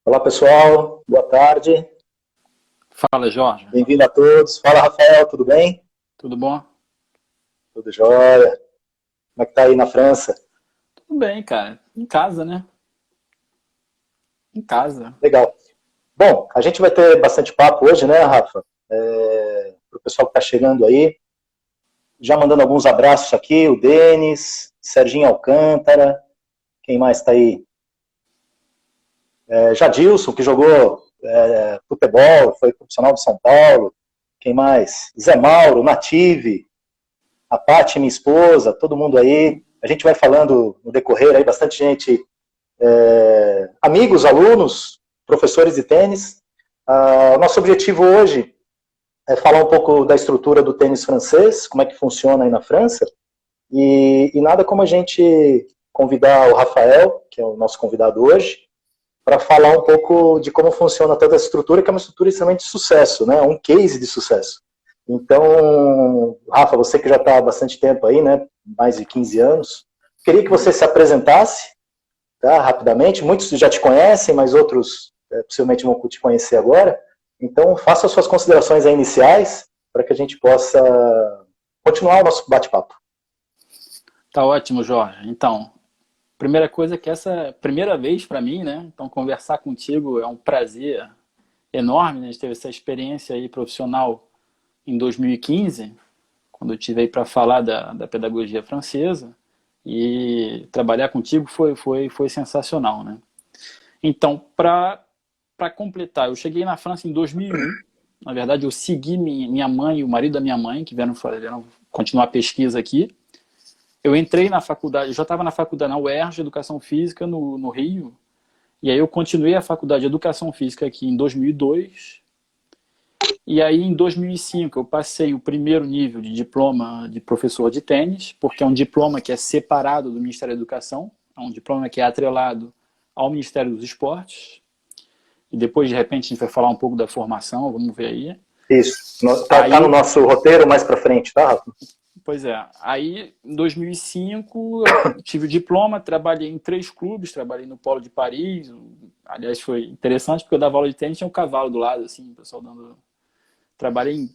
Olá, pessoal. Boa tarde. Fala, Jorge. Bem-vindo a todos. Fala, Rafael. Tudo bem? Tudo bom? Tudo jóia. Como é que tá aí na França? Tudo bem, cara. Em casa, né? Em casa. Legal. Bom, a gente vai ter bastante papo hoje, né, Rafa? Para o pessoal que está chegando aí. Já mandando alguns abraços aqui. O Denis, Serginho Alcântara. Quem mais está aí? Jadilson, que jogou futebol, foi profissional de São Paulo. Quem mais? Zé Mauro, Native. A Paty, minha esposa, todo mundo aí. A gente vai falando no decorrer aí, bastante gente, amigos, alunos, professores de tênis. O nosso objetivo hoje é falar um pouco da estrutura do tênis francês, como é que funciona aí na França, e nada como a gente convidar o Rafael, que é o nosso convidado hoje, para falar um pouco de como funciona toda essa estrutura, que é uma estrutura extremamente de sucesso, né? Um case de sucesso. Então, Rafa, você que já está há bastante tempo aí, né, mais de 15 anos, queria que você se apresentasse, tá, rapidamente. Muitos já te conhecem, mas outros possivelmente vão te conhecer agora. Então, faça as suas considerações aí iniciais para que a gente possa continuar o nosso bate-papo. Tá ótimo, Jorge. Então, primeira coisa é que essa é a primeira vez para mim, né? Então, conversar contigo é um prazer enorme, né? A gente teve essa experiência aí profissional em 2015, quando eu tive aí para falar da pedagogia francesa, e trabalhar contigo foi sensacional, né? Então, para completar, eu cheguei na França em 2001. Na verdade, eu segui minha mãe e o marido da minha mãe, que vieram continuar a pesquisa aqui. Eu entrei na faculdade, eu já estava na faculdade na UERJ, Educação Física, no Rio, e aí eu continuei a faculdade de Educação Física aqui em 2002. E aí, em 2005, eu passei o primeiro nível de diploma de professor de tênis, porque é um diploma que é separado do Ministério da Educação, é um diploma que é atrelado ao Ministério dos Esportes. E depois, de repente, a gente vai falar um pouco da formação, vamos ver aí. Isso, tá no nosso roteiro mais para frente, tá, Rafa? Pois é. Aí, em 2005, eu tive o diploma, trabalhei em 3 clubes, trabalhei no Polo de Paris. Aliás, foi interessante, porque eu dava aula de tênis, tinha um cavalo do lado, assim, o pessoal dando... Trabalhei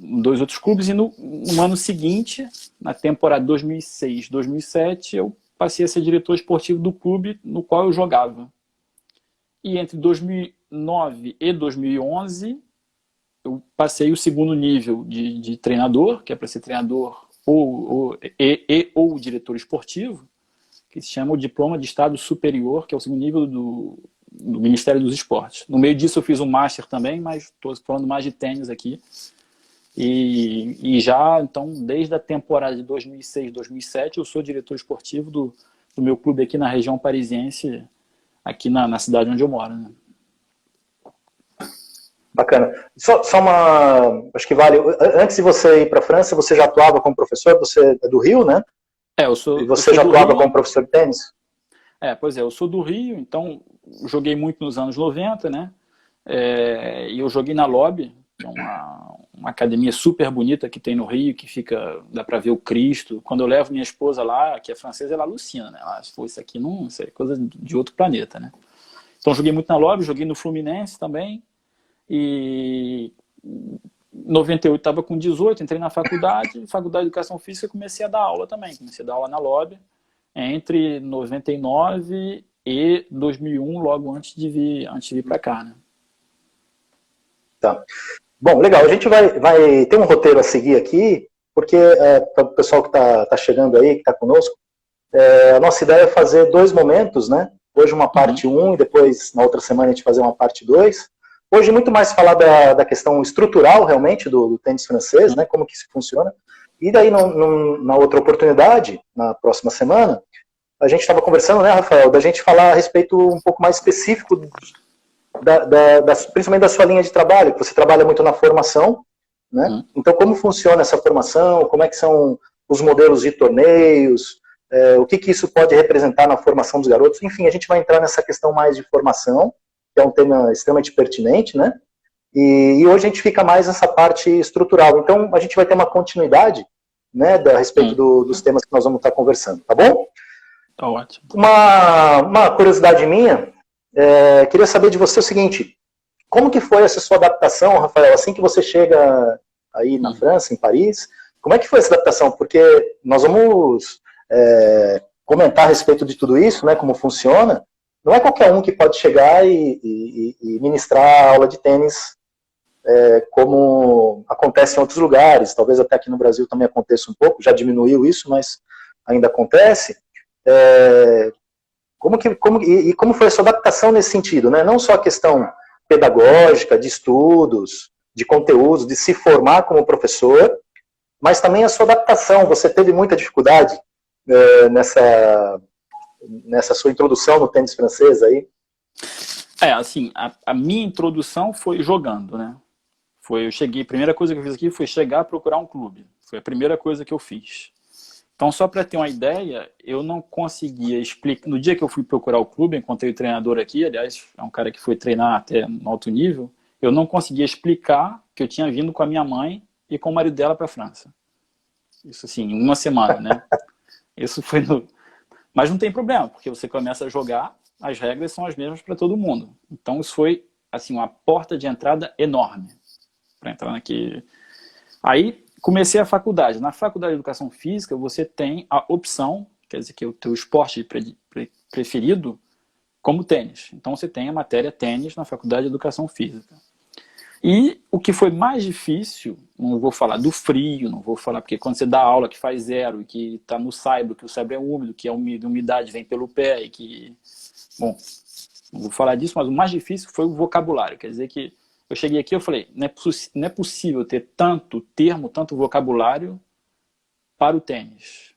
em 2 outros clubes e no ano seguinte, na temporada 2006, 2007, eu passei a ser diretor esportivo do clube no qual eu jogava. E entre 2009 e 2011, eu passei o segundo nível de treinador, que é para ser treinador ou diretor esportivo, que se chama o Diploma de Estado Superior, que é o segundo nível do Ministério dos Esportes. No meio disso eu fiz um Master também, mas estou falando mais de tênis aqui. E já, então, desde a temporada de 2006, 2007, eu sou diretor esportivo do meu clube aqui na região parisiense, aqui na cidade onde eu moro, né? Bacana. Só uma... Acho que vale... Antes de você ir para a França, você já atuava como professor? Você é do Rio, né? E você já atuava como professor de tênis? Pois é, eu sou do Rio, então joguei muito nos anos 90, né? E eu joguei na Lobby, que é uma academia super bonita que tem no Rio, que fica, dá pra ver o Cristo. Quando eu levo minha esposa lá, que é francesa, ela alucina, né? Ela, se for isso aqui, não, isso é coisa de outro planeta, né? Então joguei muito na Lobby, joguei no Fluminense também, e em 98 estava com 18, entrei na faculdade de Educação Física, comecei a dar aula também, comecei a dar aula na Lobby, entre 99 e 2001, logo antes de vir para cá, né? Tá. Bom, legal. A gente vai ter um roteiro a seguir aqui, porque para o pessoal que está chegando aí, que está conosco, a nossa ideia é fazer 2 momentos, né? Hoje uma parte 1 e depois, na outra semana, a gente fazer uma parte 2. Hoje muito mais falar da questão estrutural, realmente, do tênis francês, né? Como que isso funciona. E daí, na outra oportunidade, na próxima semana, a gente estava conversando, né, Rafael, da gente falar a respeito um pouco mais específico, principalmente da sua linha de trabalho, que você trabalha muito na formação, né? Então, como funciona essa formação, como é que são os modelos de torneios, o que isso pode representar na formação dos garotos, enfim, a gente vai entrar nessa questão mais de formação, que é um tema extremamente pertinente, né? E hoje a gente fica mais nessa parte estrutural. Então, a gente vai ter uma continuidade, né, a respeito dos temas que nós vamos estar conversando, tá bom? Tá ótimo. Uma curiosidade minha, queria saber de você o seguinte, como que foi essa sua adaptação, Rafael, assim que você chega aí na França, em Paris, como é que foi essa adaptação? Porque nós vamos comentar a respeito de tudo isso, né, como funciona. Não é qualquer um que pode chegar e ministrar aula de tênis como acontece em outros lugares, talvez até aqui no Brasil também aconteça um pouco, já diminuiu isso, mas ainda acontece. Como foi a sua adaptação nesse sentido, né? Não só a questão pedagógica, de estudos, de conteúdos, de se formar como professor, mas também a sua adaptação. Você teve muita dificuldade nessa sua introdução no tênis francês aí? Assim, a minha introdução foi jogando, né? A primeira coisa que eu fiz aqui foi chegar a procurar um clube. Foi a primeira coisa que eu fiz. Então, só para ter uma ideia, eu não conseguia explicar. No dia que eu fui procurar o clube, encontrei o treinador aqui, aliás, é um cara que foi treinar até no alto nível, eu não conseguia explicar que eu tinha vindo com a minha mãe e com o marido dela para a França. Isso assim, em uma semana, né? Isso foi no... Mas não tem problema, porque você começa a jogar, as regras são as mesmas para todo mundo. Então, isso foi assim, uma porta de entrada enorme para entrar naquele... Aí, comecei a faculdade. Na faculdade de Educação Física, você tem a opção, quer dizer, que é o teu esporte preferido, como tênis. Então, você tem a matéria tênis na faculdade de Educação Física. E o que foi mais difícil, não vou falar do frio, não vou falar, porque quando você dá aula que faz zero, e que está no saibro, que o saibro é úmido, que a umidade vem pelo pé, e que... Bom, não vou falar disso, mas o mais difícil foi o vocabulário. Quer dizer que eu cheguei aqui e falei, não é possível ter tanto termo, tanto vocabulário para o tênis.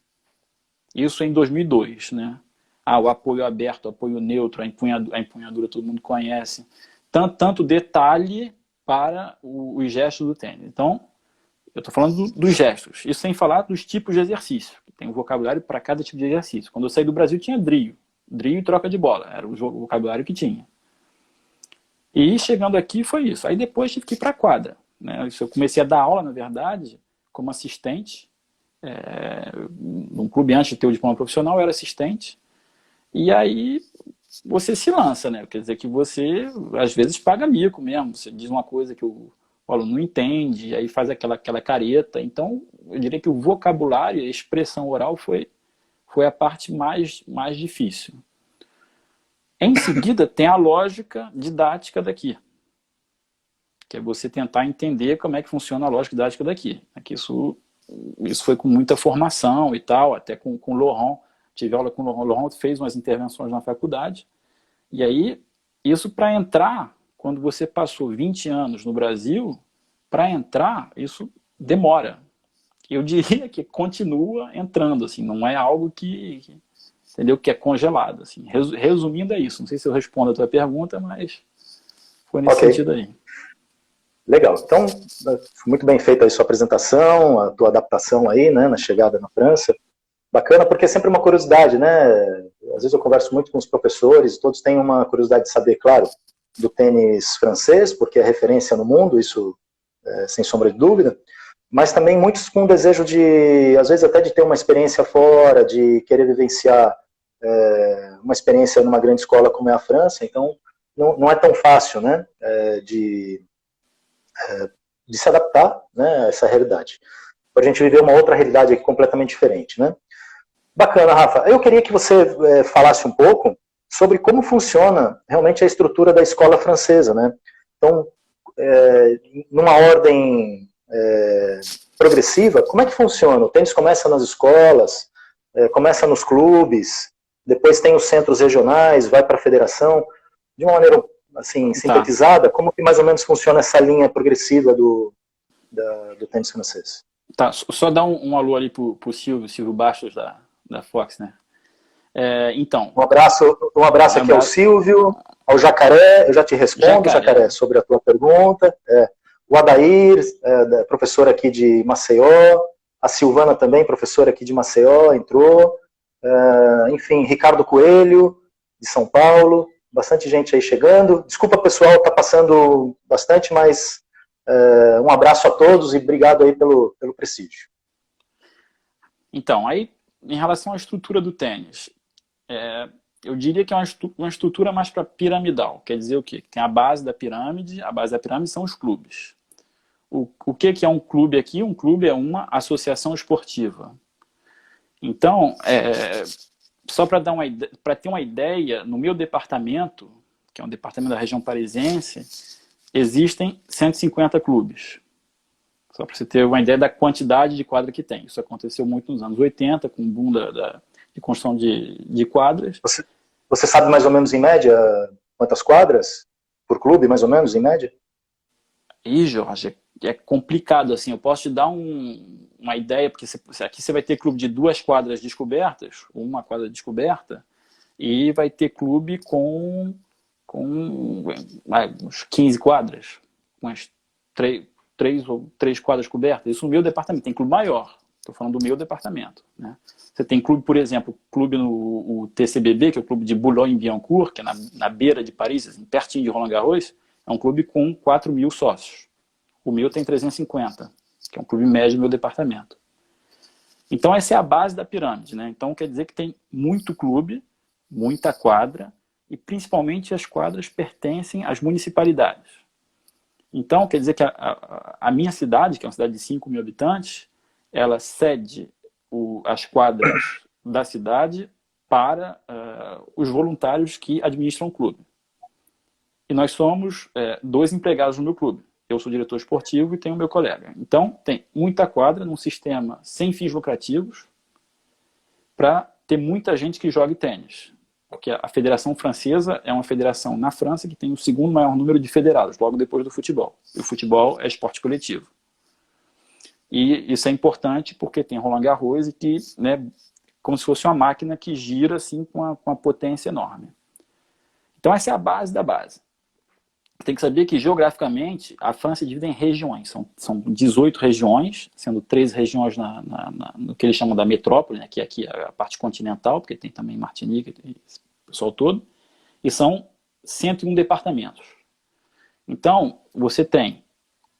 Isso em 2002, né? O apoio aberto, o apoio neutro, a empunhadura todo mundo conhece. Tanto detalhe para os gestos do tênis. Então, eu estou falando dos gestos. Isso sem falar dos tipos de exercício. Tem um vocabulário para cada tipo de exercício. Quando eu saí do Brasil tinha drill. Drill e troca de bola. Era o vocabulário que tinha. E chegando aqui foi isso. Aí depois tive que ir para a quadra, né? Eu comecei a dar aula, na verdade, como assistente. Num clube antes de ter o diploma profissional, eu era assistente. E aí você se lança, né? Quer dizer que você, às vezes, paga mico mesmo. Você diz uma coisa que o aluno não entende, aí faz aquela careta. Então, eu diria que o vocabulário, a expressão oral foi a parte mais difícil. Em seguida, tem a lógica didática daqui, que é você tentar entender como é que funciona a lógica didática daqui. Isso foi com muita formação e tal, até com o Laurent. Tive aula com o Laurent. O Laurent fez umas intervenções na faculdade. E aí, isso para entrar, quando você passou 20 anos no Brasil, para entrar, isso demora. Eu diria que continua entrando, assim, não é algo entendeu, que é congelado. Assim. Resumindo, é isso. Não sei se eu respondo a tua pergunta, mas foi nesse sentido aí. Legal. Então, muito bem feita a sua apresentação, a tua adaptação aí, né, na chegada na França. Bacana, porque é sempre uma curiosidade, né? Às vezes eu converso muito com os professores, todos têm uma curiosidade de saber, claro, do tênis francês, porque é referência no mundo, isso sem sombra de dúvida, mas também muitos com o desejo de, às vezes até de ter uma experiência fora, de querer vivenciar uma experiência numa grande escola como é a França, então não é tão fácil, né, de se adaptar, né, a essa realidade. Para a gente viver uma outra realidade aqui completamente diferente, né? Bacana, Rafa. Eu queria que você falasse um pouco sobre como funciona realmente a estrutura da escola francesa, né? Então, numa ordem progressiva, como é que funciona? O tênis começa nas escolas, começa nos clubes, depois tem os centros regionais, vai para a federação. De uma maneira assim, sintetizada, como que mais ou menos funciona essa linha progressiva do tênis francês? Tá, só dar um alô ali pro Silvio Bastos da Fox, né? Então. Um abraço aqui ao Silvio, ao Jacaré, eu já te respondo, Jacaré, sobre a tua pergunta. O Adair, professor aqui de Maceió, a Silvana também, professora aqui de Maceió, entrou. Enfim, Ricardo Coelho, de São Paulo, bastante gente aí chegando. Desculpa, pessoal, tá passando bastante, mas um abraço a todos e obrigado aí pelo prestígio. Então, aí, em relação à estrutura do tênis, Eu diria que é uma estrutura mais para piramidal. Quer dizer o quê? Tem a base da pirâmide são os clubes. O que é um clube aqui? Um clube é uma associação esportiva. Então, só para ter uma ideia, no meu departamento, que é um departamento da região parisiense, existem 150 clubes. Só para você ter uma ideia da quantidade de quadra que tem. Isso aconteceu muito nos anos 80, com o boom de construção de quadras. Você sabe mais ou menos em média quantas quadras por clube, mais ou menos, em média? Jorge, é complicado assim. Eu posso te dar uma ideia, porque aqui você vai ter clube de 2 quadras descobertas, uma quadra descoberta, e vai ter clube com uns 15 quadras, umas 3 quadras cobertas. Isso no meu departamento. Tem clube maior. Estou falando do meu departamento. Né? Você tem clube, por exemplo, clube o TCBB, que é o clube de Boulogne-Billancourt, que é na beira de Paris, assim, pertinho de Roland Garros, é um clube com 4.000 sócios. O meu tem 350, que é um clube médio do meu departamento. Então essa é a base da pirâmide. Né? Então quer dizer que tem muito clube, muita quadra, e principalmente as quadras pertencem às municipalidades. Então quer dizer que a minha cidade, que é uma cidade de 5.000 habitantes, ela cede as quadras da cidade para os voluntários que administram o clube. E nós somos 2 empregados no meu clube. Eu sou diretor esportivo e tenho o meu colega. Então, tem muita quadra num sistema sem fins lucrativos para ter muita gente que jogue tênis. Porque a Federação Francesa é uma federação na França que tem o 2º maior número de federados, logo depois do futebol. E o futebol é esporte coletivo. E isso é importante porque tem Roland Garros e que, né, como se fosse uma máquina que gira assim, com uma potência enorme. Então essa é a base da base. Tem que saber que geograficamente a França é dividida em regiões. São 18 regiões, sendo 13 regiões no que eles chamam da metrópole, né, que aqui é a parte continental, porque tem também Martinique, tem esse pessoal todo, e são 101 departamentos. Então, você tem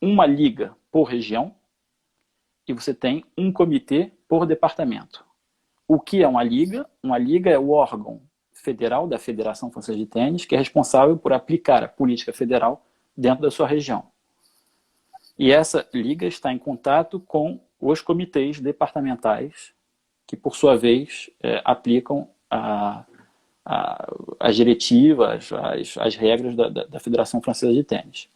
uma liga por região, e você tem um comitê por departamento. O que é uma liga? Uma liga é o órgão federal da Federação Francesa de Tênis, que é responsável por aplicar a política federal dentro da sua região. E essa liga está em contato com os comitês departamentais, que por sua vez aplicam as diretivas, as regras da Federação Francesa de Tênis.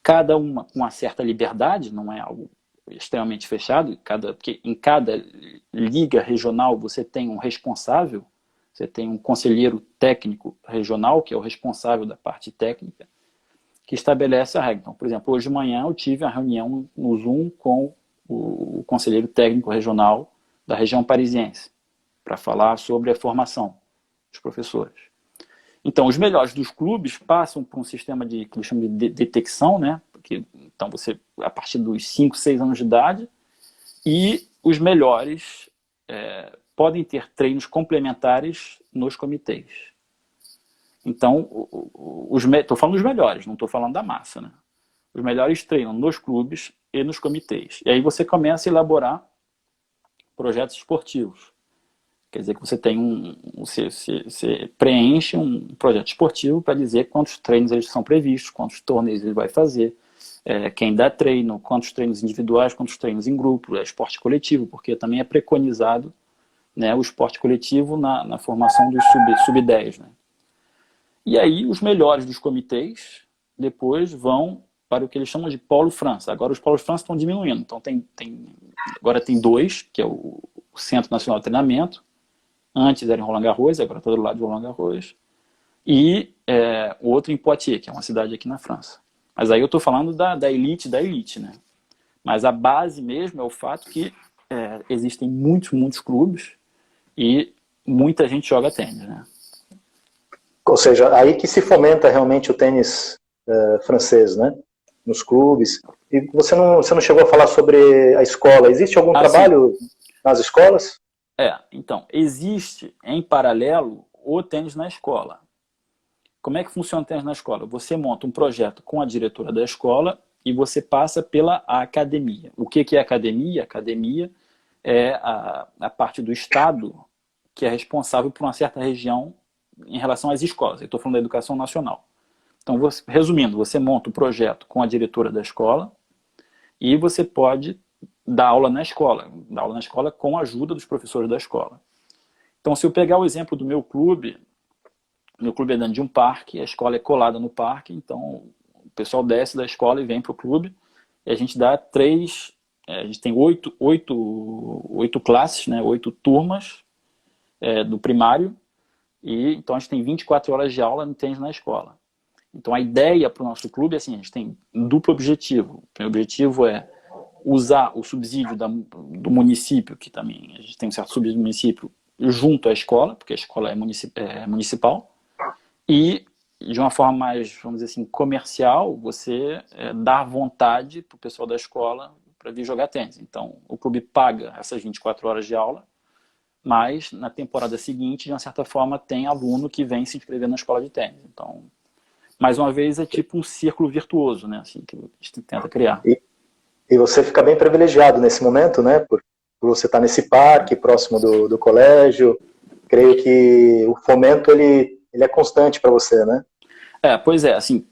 Cada uma com uma certa liberdade, não é algo extremamente fechado, porque em cada liga regional você tem um responsável, você tem um conselheiro técnico regional, que é o responsável da parte técnica, que estabelece a regra. Então, por exemplo, hoje de manhã eu tive uma reunião no Zoom com o conselheiro técnico regional da região parisiense, para falar sobre a formação dos professores. Então, os melhores dos clubes passam por um sistema que eles chamam de detecção, né? Então, você, a partir dos 5, 6 anos de idade, e os melhores podem ter treinos complementares nos comitês. Então, estou falando dos melhores, não estou falando da massa, né? Os melhores treinam nos clubes e nos comitês. E aí você começa a elaborar projetos esportivos. Quer dizer que você tem você preenche um projeto esportivo para dizer quantos treinos eles são previstos, quantos torneios ele vai fazer, quem dá treino, quantos treinos individuais, quantos treinos em grupo, esporte coletivo, porque também é preconizado, né, o esporte coletivo na formação dos sub-10. Né? E aí os melhores dos comitês depois vão para o que eles chamam de Polo França. Agora os Polos França estão diminuindo, então agora tem 2, que é o Centro Nacional de Treinamento. Antes era em Roland Garros, agora está do lado de Roland Garros. E o outro em Poitiers, que é uma cidade aqui na França. Mas aí eu estou falando da elite da elite, né? Mas a base mesmo é o fato que existem muitos clubes e muita gente joga tênis, né? Ou seja, aí que se fomenta realmente o tênis francês, né? Nos clubes. E você não chegou a falar sobre a escola. Existe algum trabalho nas escolas? Então, existe em paralelo o tênis na escola. Como é que funciona o tênis na escola? Você monta um projeto com a diretora da escola e você passa pela academia. O que é academia? A academia é a parte do Estado que é responsável por uma certa região em relação às escolas. Eu estou falando da educação nacional. Então, resumindo, você monta o projeto com a diretora da escola e você pode dar aula na escola com a ajuda dos professores da escola. Então, se eu pegar o exemplo do meu clube é dentro de um parque, a escola é colada no parque, então o pessoal desce da escola e vem para o clube, e a gente dá a gente tem oito classes, né, 8 turmas do primário, e então a gente tem 24 horas de aula no tênis na escola. Então a ideia para o nosso clube é assim, a gente tem um duplo objetivo. O primeiro objetivo é usar o subsídio do município, que também a gente tem um certo subsídio do município, junto à escola, porque a escola é municipal, e de uma forma mais, vamos dizer assim, comercial, você dar vontade para o pessoal da escola para vir jogar tênis. Então o clube paga essas 24 horas de aula, mas na temporada seguinte, de uma certa forma, tem aluno que vem se inscrever na escola de tênis. Então, mais uma vez, é tipo um círculo virtuoso, né, assim, que a gente tenta criar. E você fica bem privilegiado nesse momento, né? Por você estar nesse parque, próximo do colégio. Creio que o fomento, ele é constante para você, né? Pois é, assim,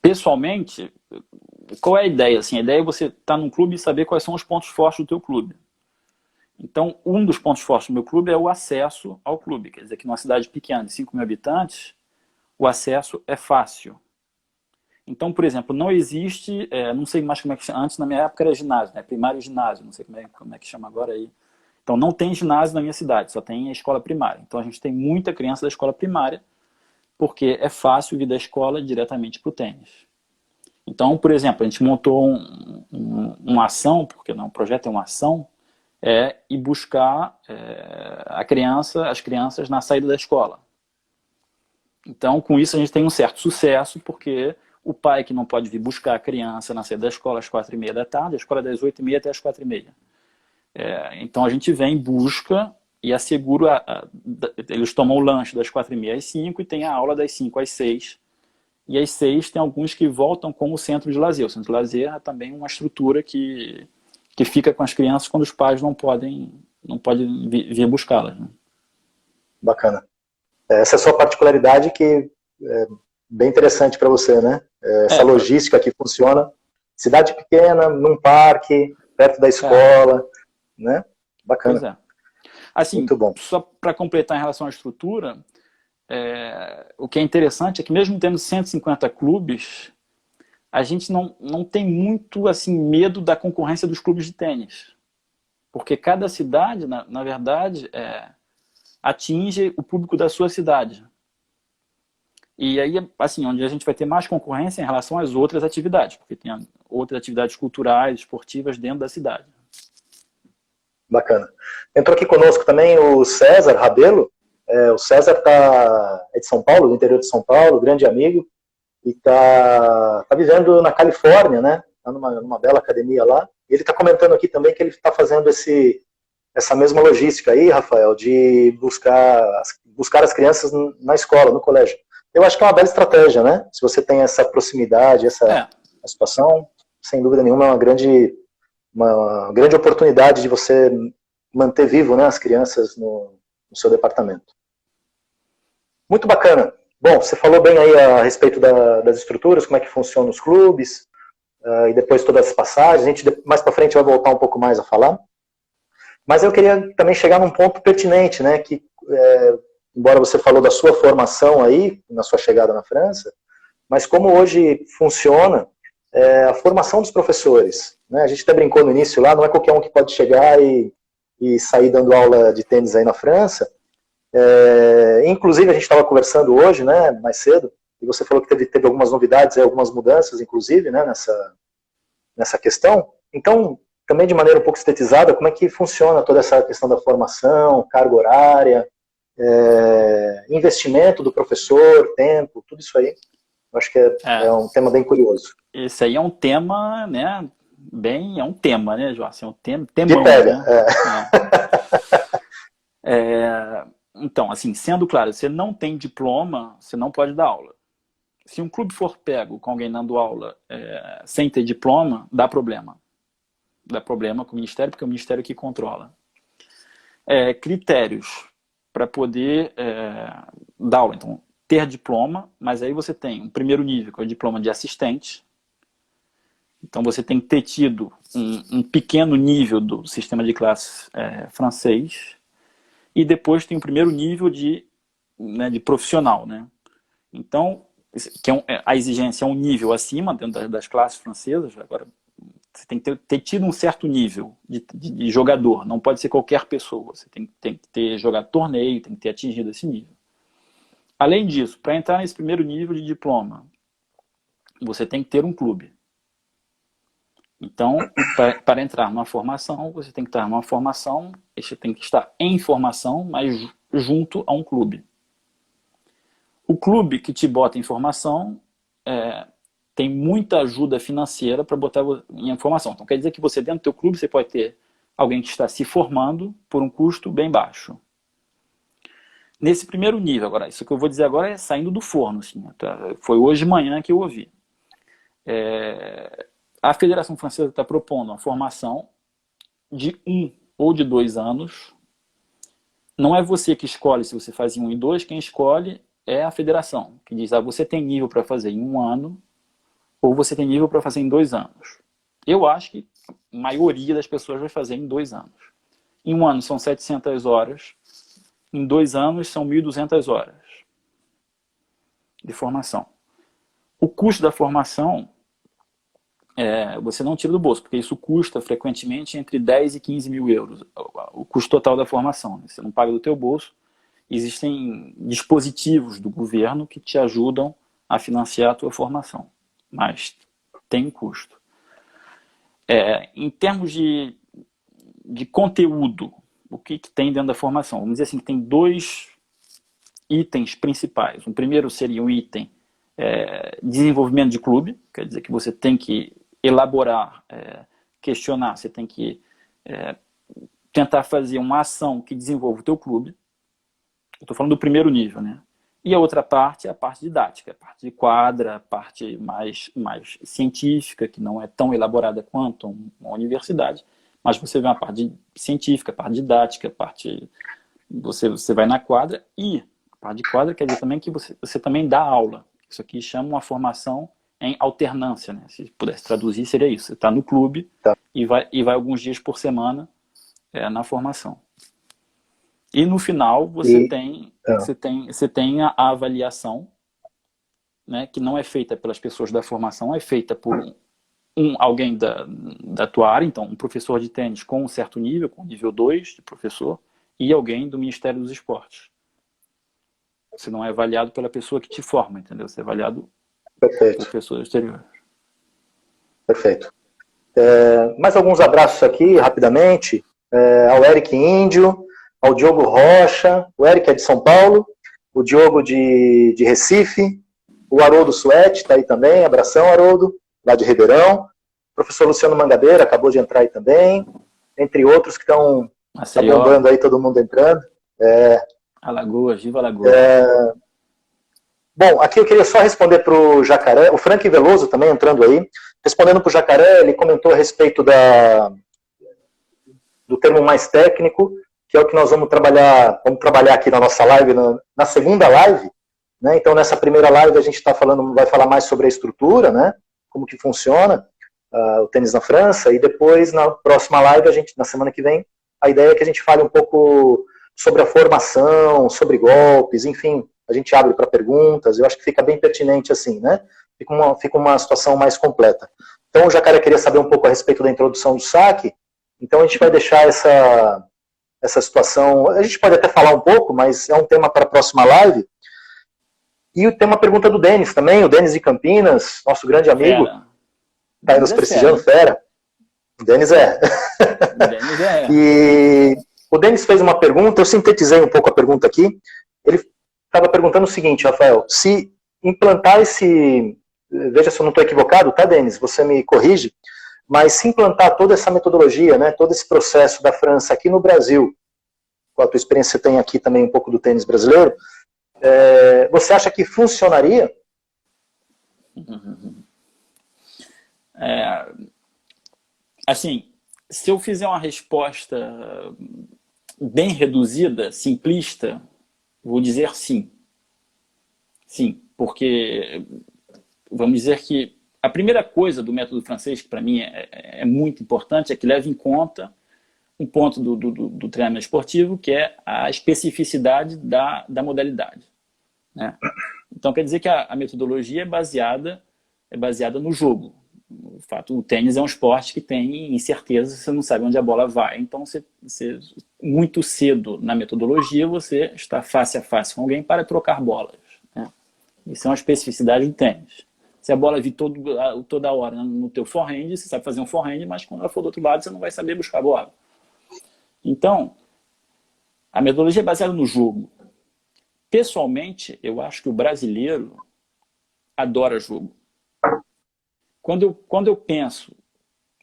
pessoalmente, qual é a ideia? Assim, a ideia é você estar num clube e saber quais são os pontos fortes do teu clube. Então, um dos pontos fortes do meu clube é o acesso ao clube. Quer dizer que numa cidade pequena de 5 mil habitantes, o acesso é fácil. Então, por exemplo, não existe, não sei mais como é que chama, antes na minha época era ginásio, né? Primário e ginásio, não sei como é que chama agora aí. Então não tem ginásio na minha cidade, só tem a escola primária. Então a gente tem muita criança da escola primária, porque é fácil vir da escola diretamente para o tênis. Então, por exemplo, a gente montou uma ação, porque não, o projeto é uma ação, ir buscar as crianças na saída da escola. Então, com isso a gente tem um certo sucesso, porque o pai que não pode vir buscar a criança na saída da escola às 4h30 da tarde, a escola é das 8h30 até às 4h30. Então a gente vem, busca e assegura, eles tomam o lanche das 4h30 às 5 e tem a aula das 5 às 6. E às 6 tem alguns que voltam com o centro de lazer. O centro de lazer é também uma estrutura que fica com as crianças quando os pais não podem vir buscá-las. Né? Bacana. Essa é a sua particularidade que é bem interessante para você, né? Essa logística que funciona. Cidade pequena, num parque, perto da escola, né? Bacana. Pois é. Assim, muito bom. Só para completar em relação à estrutura, o que é interessante é que mesmo tendo 150 clubes, a gente não tem muito assim, medo da concorrência dos clubes de tênis. Porque cada cidade, na verdade, atinge o público da sua cidade. E aí, assim, onde a gente vai ter mais concorrência em relação às outras atividades, porque tem outras atividades culturais, esportivas dentro da cidade. Bacana. Entrou aqui conosco também o César Rabelo. O César é de São Paulo, do interior de São Paulo, grande amigo, e está vivendo na Califórnia, né? Está numa bela academia lá. E ele está comentando aqui também que ele está fazendo essa mesma logística aí, Rafael, de buscar as crianças na escola, no colégio. Eu acho que é uma bela estratégia, né? Se você tem essa proximidade, essa situação, sem dúvida nenhuma, é uma grande oportunidade de você manter vivo, né, as crianças no seu departamento. Muito bacana. Bom, você falou bem aí a respeito das estruturas, como é que funcionam os clubes, e depois todas as passagens. A gente mais para frente vai voltar um pouco mais a falar. Mas eu queria também chegar num ponto pertinente, né, que embora você falou da sua formação aí, na sua chegada na França, mas como hoje funciona a formação dos professores. Né? A gente até brincou no início lá, não é qualquer um que pode chegar e sair dando aula de tênis aí na França. Inclusive, a gente estava conversando hoje, né, mais cedo, e você falou que teve algumas novidades, algumas mudanças, inclusive, né, nessa questão. Então, também de maneira um pouco sintetizada, como é que funciona toda essa questão da formação, carga horária, investimento do professor, tempo, tudo isso aí. Eu acho que é um tema bem curioso. Esse aí é um tema, né? É um tema, né, João? Assim, é um tema, de pega, né? Então, assim, sendo claro, você não tem diploma, você não pode dar aula. Se um clube for pego com alguém dando aula sem ter diploma, dá problema. Dá problema com o Ministério, porque é o Ministério que controla. Critérios. para poder dar aula. Então, ter diploma, mas aí você tem um primeiro nível, que é o diploma de assistente. Então, você tem que ter tido um pequeno nível do sistema de classes francês. E depois tem o primeiro nível de profissional, né? Então, a exigência é um nível acima dentro das classes francesas. Agora, você tem que ter tido um certo nível de jogador, não pode ser qualquer pessoa. Você tem que ter jogado torneio, tem que ter atingido esse nível. Além disso, para entrar nesse primeiro nível de diploma, você tem que ter um clube. Então, para entrar numa formação, você tem que estar numa formação, você tem que estar em formação, mas junto a um clube. O clube que te bota em formação tem muita ajuda financeira para botar em formação. Então, quer dizer que você, dentro do teu clube, você pode ter alguém que está se formando por um custo bem baixo. Nesse primeiro nível, agora, isso que eu vou dizer agora é saindo do forno. Assim, foi hoje de manhã que eu ouvi. A Federação Francesa está propondo uma formação de 1 ou de 2 anos. Não é você que escolhe se você faz em 1 e 2, quem escolhe é a federação, que diz, você tem nível para fazer em 1 ano, ou você tem nível para fazer em 2 anos. Eu acho que a maioria das pessoas vai fazer em 2 anos. Em 1 ano são 700 horas, em 2 anos são 1.200 horas de formação. O custo da formação, você não tira do bolso, porque isso custa frequentemente entre 10 e 15 mil euros, o custo total da formação. Você não paga do teu bolso. Existem dispositivos do governo que te ajudam a financiar a tua formação, mas tem um custo. Em termos de conteúdo, o que tem dentro da formação? Vamos dizer assim, que tem 2 itens principais. O primeiro seria um item desenvolvimento de clube, quer dizer que você tem que elaborar, questionar, você tem que tentar fazer uma ação que desenvolva o teu clube. Eu estou falando do primeiro nível, né? E a outra parte é a parte didática, a parte de quadra, a parte mais científica, que não é tão elaborada quanto uma universidade, mas você vê uma parte científica, a parte didática, a parte... Você vai na quadra, e a parte de quadra quer dizer também que você também dá aula. Isso aqui chama uma formação em alternância, né? Se pudesse traduzir, seria isso. Você está no clube e vai alguns dias por semana na formação. E no final você tem a avaliação, né, que não é feita pelas pessoas da formação, é feita por alguém da tua área, então um professor de tênis com um certo nível, com nível 2 de professor, e alguém do Ministério dos Esportes. Você não é avaliado pela pessoa que te forma, entendeu? Você é avaliado por pessoas exteriores. Perfeito. Mais alguns abraços aqui, rapidamente, ao Eric Índio, ao Diogo Rocha, o Eric é de São Paulo, o Diogo de Recife, o Haroldo Suete está aí também, abração Haroldo, lá de Ribeirão, o professor Luciano Mangabeira acabou de entrar aí também, entre outros que estão bombando aí, todo mundo entrando. Alagoas, viva Alagoas. Bom, aqui eu queria só responder para o Jacaré, o Frank Veloso também entrando aí, respondendo para o Jacaré, ele comentou a respeito do termo mais técnico, que é o que nós vamos trabalhar aqui na nossa live, na segunda live, né? Então nessa primeira live a gente vai falar mais sobre a estrutura, né? Como que funciona o tênis na França, e depois na próxima live, na semana que vem, a ideia é que a gente fale um pouco sobre a formação, sobre golpes, enfim, a gente abre para perguntas, eu acho que fica bem pertinente assim, né? Fica uma situação mais completa. Então o Jacaré queria saber um pouco a respeito da introdução do saque, então a gente vai deixar essa situação, a gente pode até falar um pouco, mas é um tema para a próxima live. E tem uma pergunta do Denis também, o Denis de Campinas, nosso grande amigo, está aí nos prestigiando, fera. O Denis é. E o Denis fez uma pergunta, eu sintetizei um pouco a pergunta aqui, ele estava perguntando o seguinte, Rafael, se implantar veja se eu não estou equivocado, tá, Denis, você me corrige, mas se implantar toda essa metodologia, né, todo esse processo da França aqui no Brasil, com a tua experiência você tem aqui também um pouco do tênis brasileiro, você acha que funcionaria? Assim, se eu fizer uma resposta bem reduzida, simplista, vou dizer sim. Sim, porque vamos dizer que a primeira coisa do método francês, que para mim é muito importante, é que leva em conta um ponto do treinamento esportivo, que é a especificidade da modalidade, né? Então quer dizer que a metodologia é baseada no jogo. O fato, o tênis é um esporte que tem incerteza, você não sabe onde a bola vai. Então, muito cedo na metodologia, você está face a face com alguém para trocar bolas, né? Isso é uma especificidade do tênis. Se a bola vir toda hora no teu forehand, você sabe fazer um forehand, mas quando ela for do outro lado, você não vai saber buscar a bola. Então, a metodologia é baseada no jogo. Pessoalmente, eu acho que o brasileiro adora jogo. Quando eu penso,